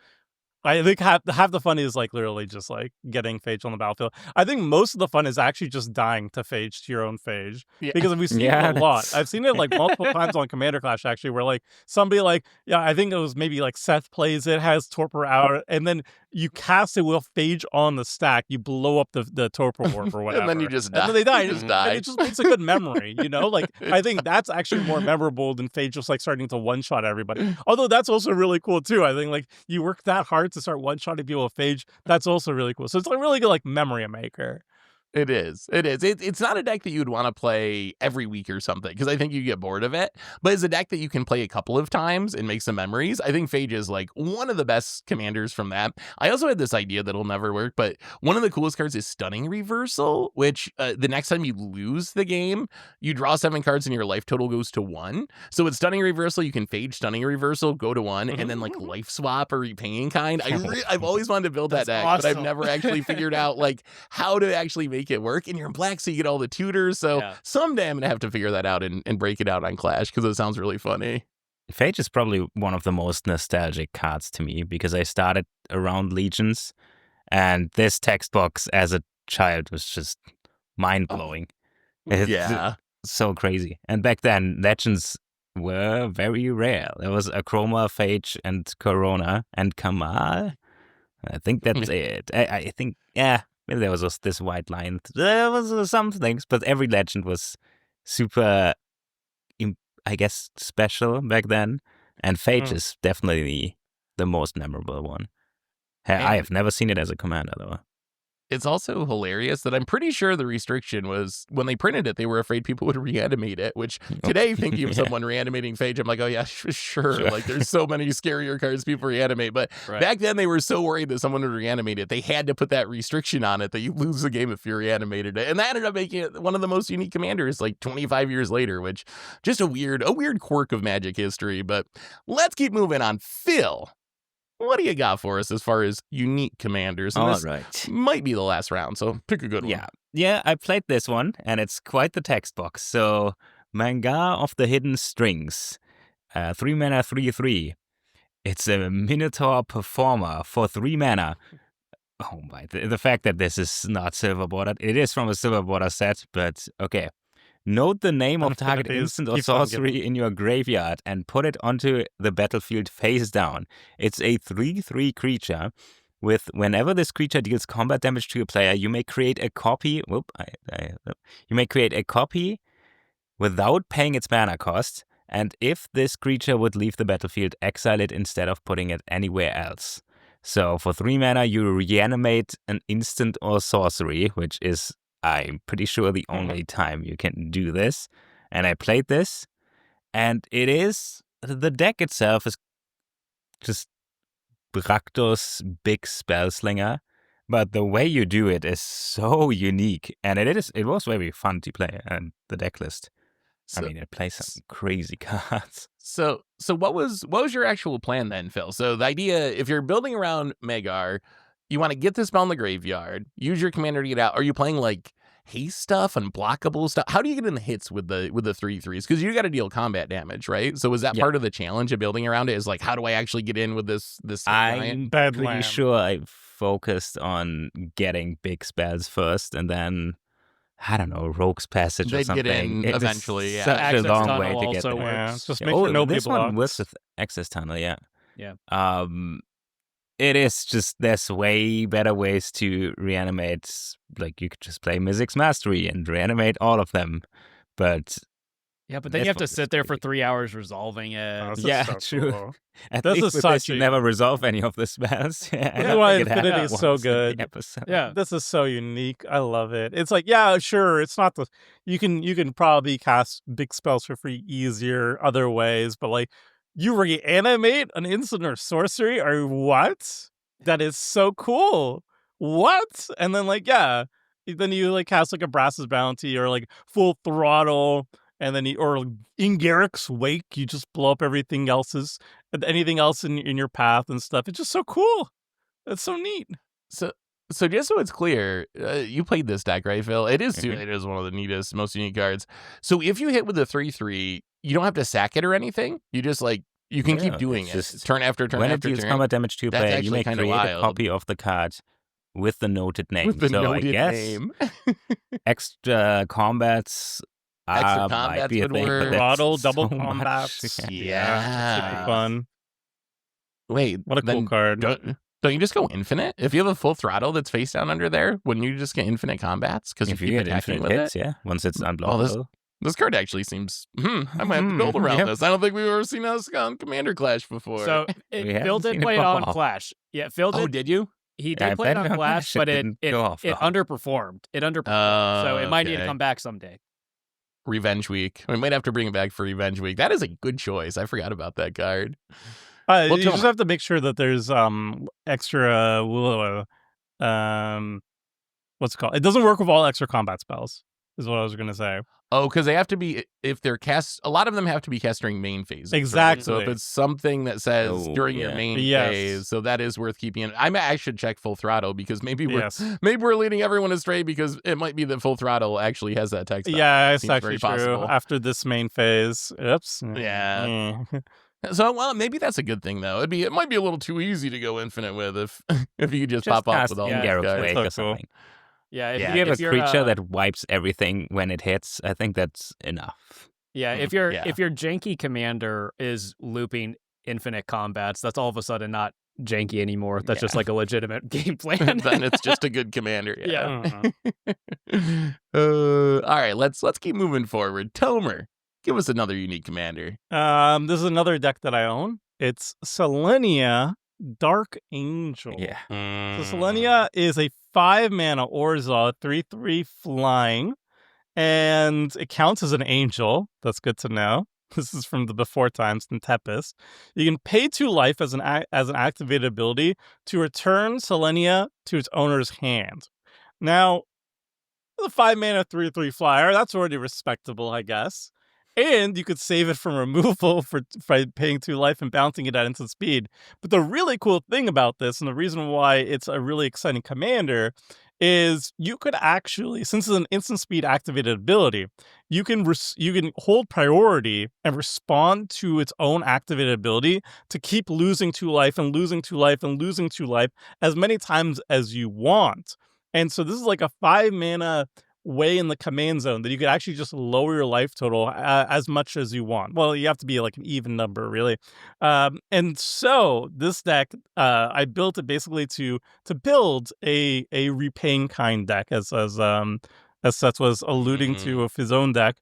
I think half the fun is like literally just like getting Phage on the battlefield. I think most of the fun is actually just dying to Phage, to your own Phage, because we've seen it a lot. I've seen it like multiple times on Commander Clash actually, where like somebody like, I think it was maybe like Seth plays it, has Torpor out, and then you cast it with Phage on the stack, you blow up the Torpor Warp or whatever, And then you just die. and then they die. You just And die. it just makes a good memory, you know. Like, I think that's actually more memorable than Phage just like starting to one shot everybody. Although that's also really cool too. I think like you work that hard to start one-shotting people with Phage, that's also really cool. So it's like really good like memory maker. It is. It's not a deck that you would want to play every week or something, because I think you get bored of it. But it's a deck that you can play a couple of times and make some memories. I think Phage is like one of the best commanders from that. I also had this idea that'll never work, but one of the coolest cards is Stunning Reversal, which the next time you lose the game, you draw 7 cards and your life total goes to 1. So with Stunning Reversal, you can Phage Stunning Reversal, go to 1, and then like Life Swap or Repaying Kind. I've always wanted to build that deck, but I've never actually figured out like how to actually make make it work. And you're in black, so you get all the tutors. So Yeah. someday I'm going to have to figure that out and break it out on Clash because it sounds really funny. Phage is probably one of the most nostalgic cards to me because I started around Legions, and this text box as a child was just mind-blowing. It's Yeah. so crazy. And back then, Legends were very rare. There was Achroma, Phage, and Corona, and Kamal. I think that's it. I think, maybe there was this white line. There was some things, but every Legend was super, I guess, special back then. And Phage is definitely the most memorable one. I have never seen it as a commander, though. It's also hilarious that I'm pretty sure the restriction was when they printed it, they were afraid people would reanimate it, which today, thinking of someone reanimating Phage, I'm like, oh, yeah, sure. Like, there's so many scarier cards people reanimate. But back then, they were so worried that someone would reanimate it. They had to put that restriction on it that you lose the game if you reanimated it. And that ended up making it one of the most unique commanders like 25 years later, which just a weird quirk of Magic history. But let's keep moving on. Phil, what do you got for us as far as unique commanders? And this might be the last round, so pick a good one. Yeah, I played this one, and it's quite the text box. So, Magar of the Hidden Strings, 3 mana, 3/3. It's a Minotaur Performer for 3 mana. Oh my, the fact that this is not silver bordered. It is from a silver border set, but okay. Note the name of target instant or sorcery in your graveyard and put it onto the battlefield face down. It's a 3/3 creature with whenever this creature deals combat damage to a player, you may create a copy. You may create a copy without paying its mana cost. And if this creature would leave the battlefield, exile it instead of putting it anywhere else. So for 3 mana, you reanimate an instant or sorcery, which is, I'm pretty sure, the only time you can do this. And I played this, and the deck itself is just Rakdos big spell slinger, but the way you do it is so unique, and it was very fun to play, and the deck list. It plays some crazy cards. So what was your actual plan then, Phil? So the idea, if you're building around Magar, you want to get this spell in the graveyard, use your commander to get out. Are you playing like haste stuff, unblockable stuff? How do you get in the hits with the 3/3s? Because you got to deal combat damage, right? So was that part of the challenge of building around it? Is like, how do I actually get in with this? I'm pretty sure I focused on getting big spells first, and then I don't know, Rogue's Passage or something. Get in eventually. Such Access a long Tunnel way to get there. works. Just make sure nobody this one blocks. works with Access Tunnel, yeah. Yeah. It is just, there's way better ways to reanimate. Like, you could just play Mythic's Mastery and reanimate all of them. But then you have to sit there for 3 hours resolving it. True. Cool. At This least is with such this, you never resolve any of the spells. That's why Infinity is so good. Yeah. This is so unique. I love it. It's like, yeah, sure, it's not the you can probably cast big spells for free easier other ways, but like, you reanimate an instant or sorcery, or what? That is so cool. What? And then then you like cast like a Brass's Bounty or like Full Throttle, and then or in Garrick's Wake, you just blow up anything else in your path and stuff. It's just so cool. It's so neat. So just so it's clear, you played this deck, right, Phil? It is it is one of the neatest, most unique cards. So if you hit with a 3/3, you don't have to sack it or anything. You just you can keep doing it just turn after turn when after turn. When it deals combat damage to a player, you may create a copy of the card with the noted name. With the noted name. Extra combats. Extra combats would work. Throttle, double so combats. Yeah. Super fun. Wait, what a cool card. Don't you just go infinite? If you have a Full Throttle that's face down under there, wouldn't you just get infinite combats? Because if you get infinite hits, once it's unblockable. This card actually seems, I might have to build around this. I don't think we've ever seen us on Commander Clash before. So Phil did play it on Clash. Yeah, Phil did. Oh, did you? He did play it on Clash, but it underperformed. It underperformed. So it might need to come back someday. Revenge Week. We might have to bring it back for Revenge Week. That is a good choice. I forgot about that card. You just have to make sure that there's extra what's it called? It doesn't work with all extra combat spells. is what I was going to say. Oh, because they have to be, if they're cast, a lot of them have to be cast during main phases. Right? Exactly. So if it's something that says during your main phase, so that is worth keeping in. I should check Full Throttle because maybe we're leading everyone astray because it might be that Full Throttle actually has that text. Yeah, it's actually true. Possible. After this main phase. Oops. Yeah. So, well, maybe that's a good thing, though. It might be a little too easy to go infinite with if you could just pop up with all these guys. Or something. Yeah, if you have a creature that wipes everything when it hits, I think that's enough. Yeah, if your janky commander is looping infinite combats, that's all of a sudden not janky anymore. That's just like a legitimate game plan. Then it's just a good commander. Yeah. All right, let's keep moving forward. Tomer, give us another unique commander. This is another deck that I own. It's Selenia Dark Angel. Yeah. So Selenia is a 5-mana Orzhov, 3/3 flying, and it counts as an angel. That's good to know. This is from the before times in Tempest. You can pay 2 life as an activated ability to return Selenia to its owner's hand. Now, the 5-mana 3/3 flyer, that's already respectable, I guess. And you could save it from removal for paying 2 life and bouncing it at instant speed. But the really cool thing about this, and the reason why it's a really exciting commander, is you could actually, since it's an instant speed activated ability, you can hold priority and respond to its own activated ability to keep losing 2 life and losing 2 life and losing 2 life as many times as you want. And so this is like a 5-mana way in the command zone that you could actually just lower your life total as much as you want. Well, you have to be like an even number, really. And so this deck, I built it basically to build a repaying kind deck, as Seth was alluding to of his own deck.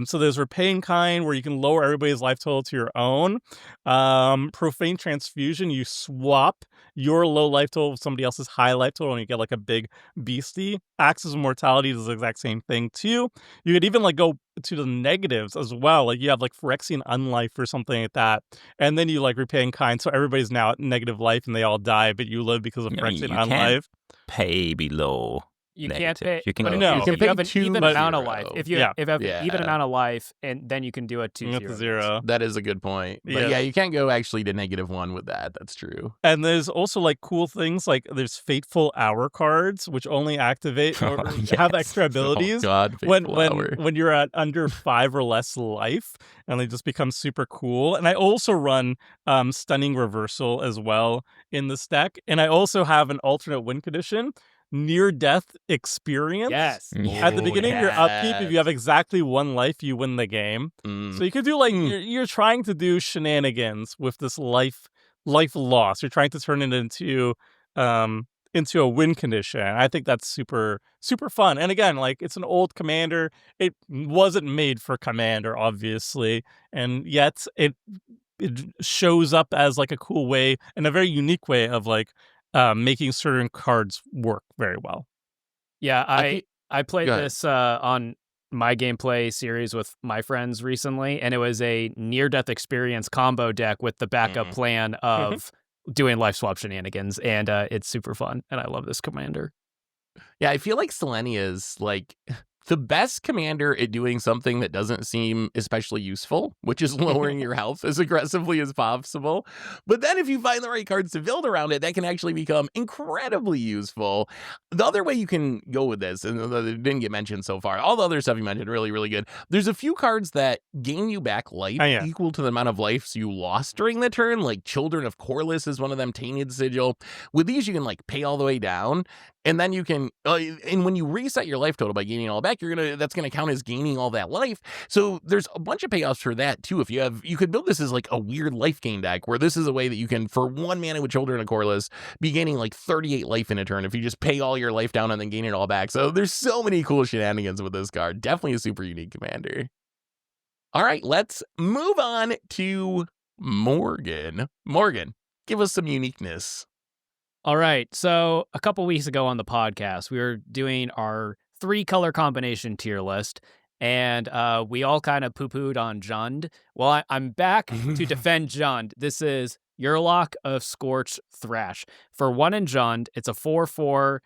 So there's Repaying Kind, where you can lower everybody's life total to your own. Profane Transfusion, you swap your low life total with somebody else's high life total, and you get like a big beastie. Axis of Mortality does the exact same thing too. You could even like go to the negatives as well. Like you have like Phyrexian Unlife or something like that. And then you like Repaying Kind, so everybody's now at negative life and they all die, but you live because of Phyrexian Unlife. Pay below. You negative. Can't pay. You can but go. No, you if you have an even amount of 0. life, if you have an even amount of life, and then you can do a 2/0. That is a good point. But yeah, you can't go actually to -1 with that. That's true. And there's also like cool things like there's Fateful Hour cards, which only activate or have extra abilities when you're at under 5 or less life, and they just become super cool. And I also run Stunning Reversal as well in this deck, and I also have an alternate win condition. Near-death experience. Yes. At the beginning of your upkeep, if you have exactly 1 life, you win the game. So you could do like you're trying to do shenanigans with this life loss. You're trying to turn it into a win condition. I think that's super super fun. And again, like it's an old commander. It wasn't made for commander, obviously, and yet it shows up as like a cool way and a very unique way of like making certain cards work very well. Yeah, I played this on my gameplay series with my friends recently, and it was a near-death experience combo deck with the backup plan of doing life swap shenanigans, and it's super fun, and I love this commander. Yeah, I feel like Selenia is like the best commander at doing something that doesn't seem especially useful, which is lowering your health as aggressively as possible. But then if you find the right cards to build around it, that can actually become incredibly useful. The other way you can go with this, and it didn't get mentioned so far, all the other stuff you mentioned, really, really good. There's a few cards that gain you back life equal to the amount of lives you lost during the turn, like Children of Corliss is one of them, Tainted Sigil. With these, you can like pay all the way down. And then you can, and when you reset your life total by gaining it all back, that's gonna count as gaining all that life. So there's a bunch of payoffs for that too. If you could build this as like a weird life gain deck, where this is a way that you can, for 1 mana with Children of Corliss, be gaining like 38 life in a turn if you just pay all your life down and then gain it all back. So there's so many cool shenanigans with this card. Definitely a super unique commander. All right, let's move on to Morgan. Morgan, give us some uniqueness. All right, so a couple weeks ago on the podcast, we were doing our 3-color combination tier list, and we all kind of poo-pooed on Jund. Well, I'm back to defend Jund. This is Yurlok of Scorch Thrash. For 1 in Jund, it's a 4/4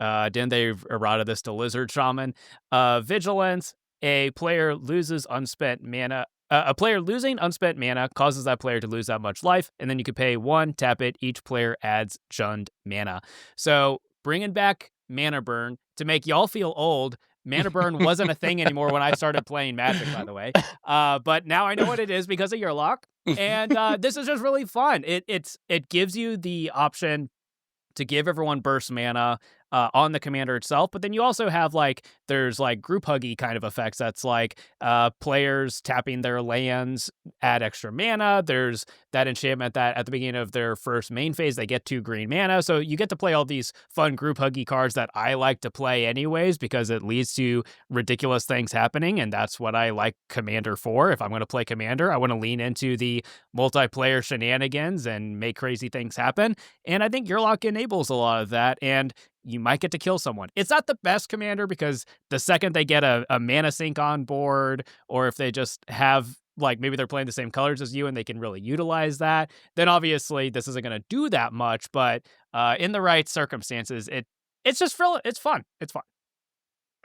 Then they've errata this to Lizard Shaman. Vigilance, a player loses unspent mana. A player losing unspent mana causes that player to lose that much life, and then you can pay 1, tap it. Each player adds Jund mana. So bringing back mana burn to make y'all feel old. Mana burn wasn't a thing anymore when I started playing Magic, by the way. But now I know what it is because of Yurlok, and this is just really fun. It gives you the option to give everyone burst mana on the commander itself, but then you also have there's group huggy kind of effects. That's players tapping their lands, add extra mana. There's that enchantment that at the beginning of their first main phase they get 2 green mana, so you get to play all these fun group huggy cards that I like to play anyways because it leads to ridiculous things happening, and that's what I like Commander for. If I'm going to play Commander, I want to lean into the multiplayer shenanigans and make crazy things happen, and I think Yurlok enables a lot of that, and you might get to kill someone. It's not the best commander because the second they get a mana sink on board, or if they just have maybe they're playing the same colors as you and they can really utilize that, then obviously this isn't going to do that much. But in the right circumstances, it's just it's fun. It's fun.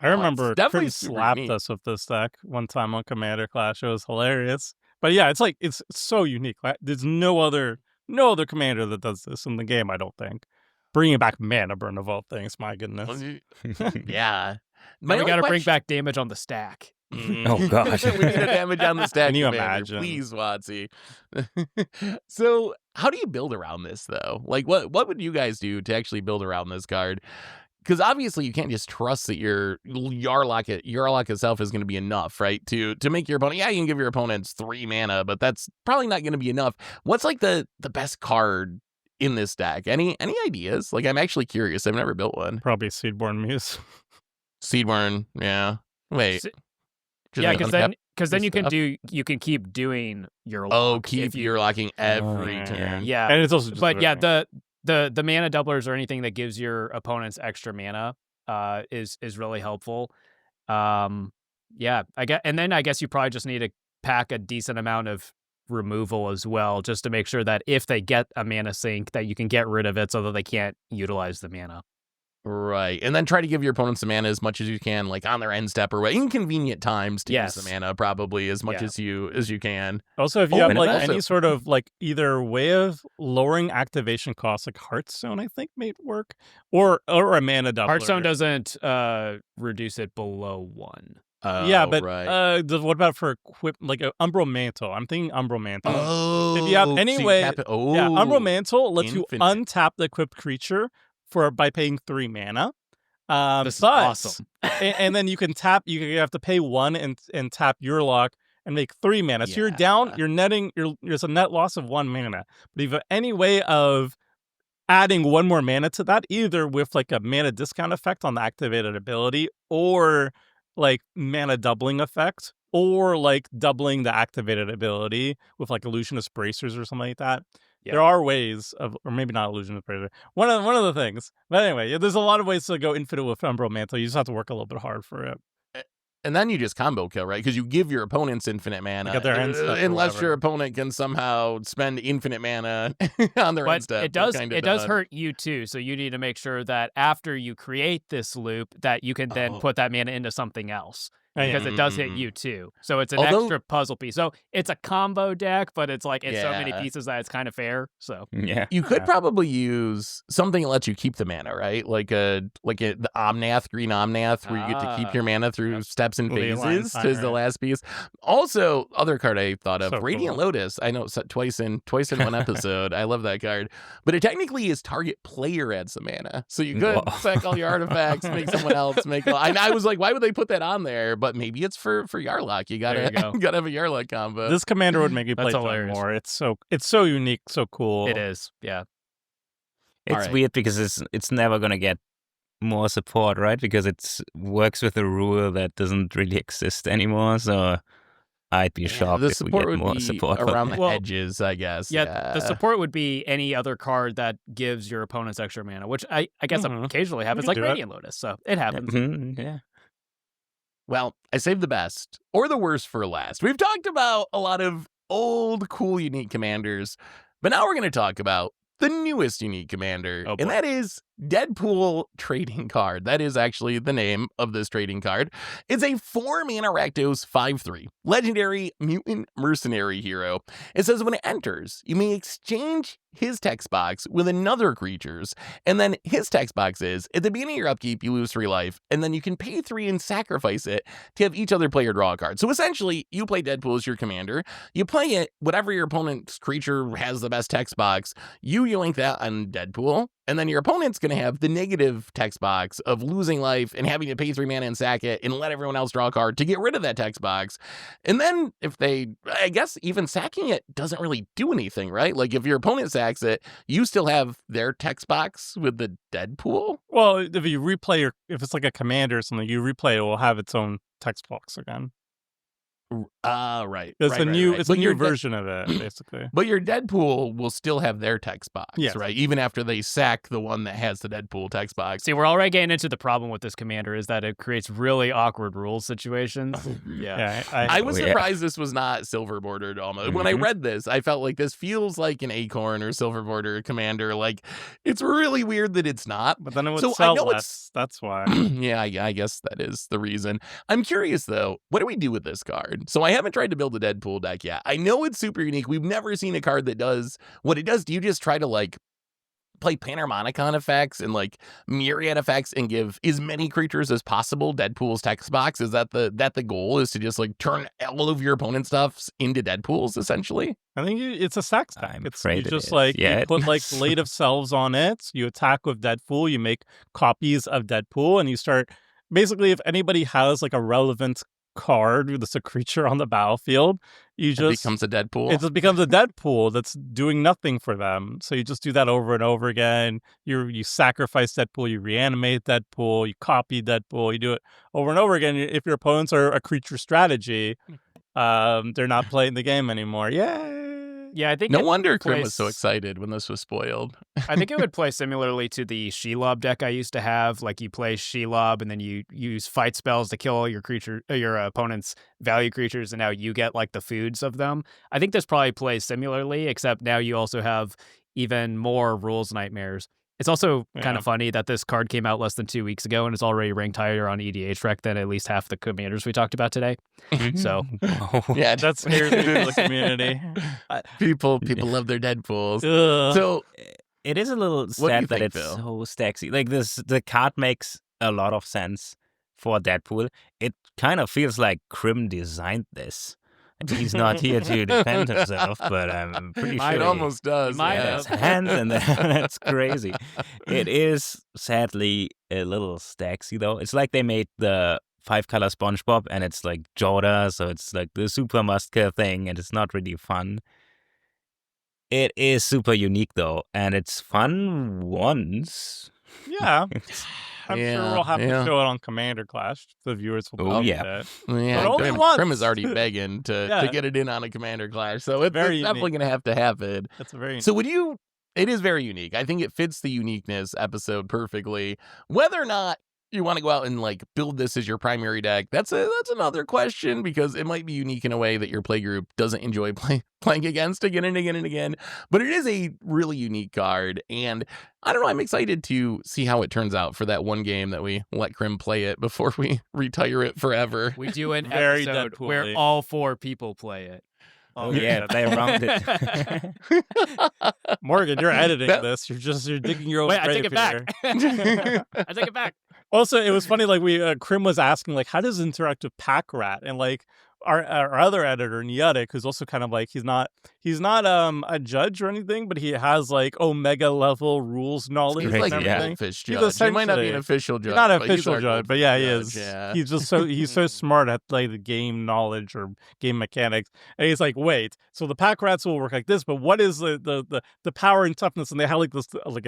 I remember definitely Crit super slapped neat. us with this deck one time on Commander Clash. It was hilarious. But yeah, it's so unique. There's no other commander that does this in the game, I don't think. Bringing back mana burn of all things, my goodness. Yeah. We got to bring back damage on the stack. Oh, God. We need a damage on the stack. Can you commander, imagine? Please, Watsy. So, how do you build around this, though? What would you guys do to actually build around this card? Because obviously you can't just trust that your Yurlok itself is going to be enough, right? To make your opponent, you can give your opponents 3 mana, but that's probably not going to be enough. What's the best card in this deck? Any ideas? I'm actually curious. I've never built one. Probably Seedborn Muse. Seedborn, yeah. Wait. Yeah, because then you can keep doing your keep Yurlocking every turn. Yeah, and it's also just the mana doublers or anything that gives your opponents extra mana is really helpful. I guess you probably just need to pack a decent amount of removal as well, just to make sure that if they get a mana sink, that you can get rid of it so that they can't utilize the mana. Right, and then try to give your opponents the mana as much as you can, on their end step or inconvenient times to use the mana, probably as much as you can. Also, if you have any sort of either way of lowering activation costs, Hearthstone, I think may work, or a mana doubler. Hearthstone doesn't reduce it below 1. Yeah, but right. What about for equip an Umbral Mantle? I'm thinking Umbral Mantle. Oh, if you have any way, Umbral Mantle lets infinite. you untap the equipped creature by paying 3 mana. This is awesome. and then you can tap. You have to pay 1 and tap Yurlok and make 3 mana. So you're down. You're netting. There's a net loss of 1 mana. But if you have any way of adding 1 more mana to that, either with a mana discount effect on the activated ability, or mana doubling effect, or doubling the activated ability with Illusionist Bracers or something like that. Yeah. There are ways of, or maybe not Illusionist Bracer. One of the things. But anyway, there's a lot of ways to go infinite with Umbral Mantle. You just have to work a little bit hard for it. And then you just combo kill, right? Because you give your opponents infinite mana, unless your opponent can somehow spend infinite mana on their end step. It does hurt you too, so you need to make sure that after you create this loop, that you can then put that mana into something else. Because it does hit you too. So it's an extra puzzle piece. So it's a combo deck, but it's it's so many pieces that it's kind of fair. So you could probably use something that lets you keep the mana, right? The Omnath, green Omnath, where you get to keep your mana through steps and phases is the last piece. Also, other card I thought of, Radiant Lotus. I know twice in one episode. I love that card. But it technically is target player adds some mana. So you could sack all your artifacts, make someone else make I was why would they put that on there? But maybe it's for Yurlok. You gotta have a Yurlok combo. This commander would make you play more. It's so unique, so cool. It is, yeah. It's weird because it's never gonna get more support, right? Because it works with a rule that doesn't really exist anymore. So I'd be shocked if we get more support around the edges, I guess. Yeah, the support would be any other card that gives your opponents extra mana, which I guess occasionally happens, like Radiant Lotus. So it happens. Yeah. Well, I saved the best or the worst for last. We've talked about a lot of old, cool, unique commanders, but now we're going to talk about the newest unique commander, and that is Deadpool trading card. That is actually the name of this trading card. It's a 4-mana Rakdos 5/3 legendary mutant mercenary hero. It says when it enters, you may exchange his text box with another creature's, and then his text box is at the beginning of your upkeep, you lose 3 life, and then you can pay 3 and sacrifice it to have each other player draw a card. So essentially, you play Deadpool as your commander, you play it, whatever your opponent's creature has the best text box, you link that on Deadpool, and then your opponent's going to have the negative text box of losing life and having to pay 3 mana and sack it and let everyone else draw a card to get rid of that text box. And then if they, I guess even sacking it doesn't really do anything, right? Like if your opponent sacks it, you still have their text box with the Deadpool. Well, if you replay if it's like a commander or something, you replay it will have its own text box again. Right. It's right, a new, right. it's a new version of it, basically. But your Deadpool will still have their text box, Yes. right? Even after they sack the one that has the Deadpool text box. See, we're already getting into the problem with this commander is that it creates really awkward rules situations. Yeah. I was surprised this was not silver bordered almost. When I read this, I felt like this feels like an acorn or silver border commander. Like, it's really weird that it's not. But then it would So I sell know less. That's why. Yeah, I guess that is the reason. I'm curious, though, what do we do with this card? So I haven't tried to build a Deadpool deck yet. I know it's super unique. We've never seen a card that does what it does. Do you just try to, like, play Panharmonicon effects and, like, Myriad effects and give as many creatures as possible Deadpool's text box? Is that the goal, is to just, like, turn all of your opponent's stuffs into Deadpools, essentially? I think it's a sack stack. I'm It's afraid you it just is. like Yeah, you it put like is. Blade of Selves on it. You attack with Deadpool. You make copies of Deadpool, and you start basically. If anybody has like a relevant card that's a creature on the battlefield, you It just becomes a Deadpool. it just becomes a Deadpool that's doing nothing for them. So you just do that over and over again. You sacrifice Deadpool, you reanimate Deadpool, you copy Deadpool, you do it over and over again. If your opponents are a creature strategy, they're not playing the game anymore. Yay! Yeah, I think No it wonder Krim was so plays- excited when this was spoiled. I think it would play similarly to the Shelob deck I used to have. Like you play Shelob and then you use fight spells to kill your opponent's value creatures, and now you get like the foods of them. I think this probably plays similarly, except now you also have even more rules nightmares. It's also kind Yeah. of funny that this card came out less than 2 weeks ago and is already ranked higher on EDH Rec than at least half the commanders we talked about today. So Yeah, That's scares me to the community. people love their Deadpools. Ugh. So It is a little do you sad that think, it's Phil? so stacksy. Like the card makes a lot of sense for Deadpool. It kind of feels like Krim designed this. He's not here to defend himself, but I'm pretty sure it almost does. might yeah. has hands, and that's crazy. It is sadly a little stacksy though. It's like they made the 5-color SpongeBob, and it's like Joda, so it's like the super muscular thing, and it's not really fun. It is super unique though, and it's fun once. Yeah. I'm sure we'll have Yeah. to show it on Commander Clash. The viewers will Oh, probably yeah. get it. Yeah, But only Krim, once. Krim is already begging to Yeah. get it in on a Commander Clash, so it's Very definitely unique. going to have to happen. That's a very So it is very unique. I think it fits the uniqueness episode perfectly. Whether or not you want to go out and like build this as your primary deck, that's another question, because it might be unique in a way that your playgroup doesn't enjoy playing against again and again and again. But it is a really unique card, and I don't know, I'm excited to see how it turns out for that one game that we let Krim play it before we retire it forever. we do an Very episode where Deadpool-y. all 4 people play it. Oh yeah, they round it. Morgan, you're editing That- this. You're digging your own Wait, I grave take it here. back. I take it back. Also, it was funny. Like Krim was asking, like, how does it interact with Pack Rat? And like our other editor, Niatic, who's also kind of like he's not a judge or anything, but he has like Omega level rules knowledge He's Crazy, like and an yeah. everything. goldfish He's judge. He might not be an essentially- official judge. He's not an but he's official our judge, but yeah, he goldfish is. Yeah. He's just so smart at like the game knowledge or game mechanics. And he's like, wait, so the pack rats will work like this, but what is the power and toughness? And they had like this like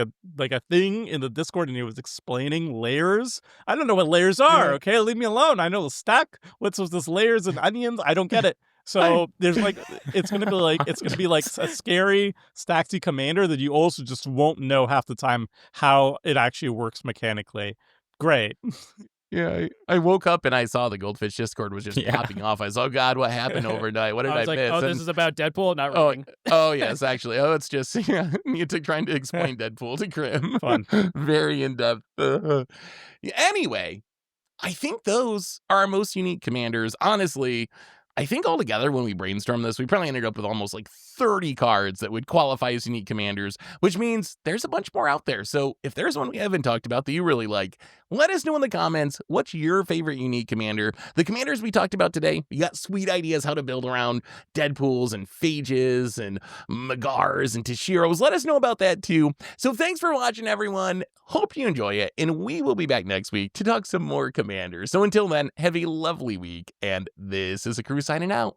a thing in the Discord, and he was explaining layers. I don't know what layers are. Yeah. Okay, leave me alone. I know the stack. What's with this layers and onions? I don't get it. So there's like it's gonna be like a scary stacksy commander that you also just won't know half the time how it actually works mechanically. Great. Yeah, I woke up and I saw the Goldfish Discord was just Yeah. popping off. I said, oh God, what happened overnight? What did I I was like, miss? oh, this And- is about Deadpool, not Oh, reading. oh yes, actually. Oh, it's just me trying to explain Deadpool to Krim. Fun. Very in depth. Anyway, I think those are our most unique commanders. Honestly, I think altogether when we brainstormed this, we probably ended up with almost like 30 cards that would qualify as unique commanders, which means there's a bunch more out there. So if there's one we haven't talked about that you really like, let us know in the comments what's your favorite unique commander. The commanders we talked about today, you got sweet ideas how to build around Deadpools and Phages and Magars and Toshiros. Let us know about that too. So thanks for watching, everyone. Hope you enjoy it, and we will be back next week to talk some more commanders. So until then, have a lovely week, and this is a crew signing out.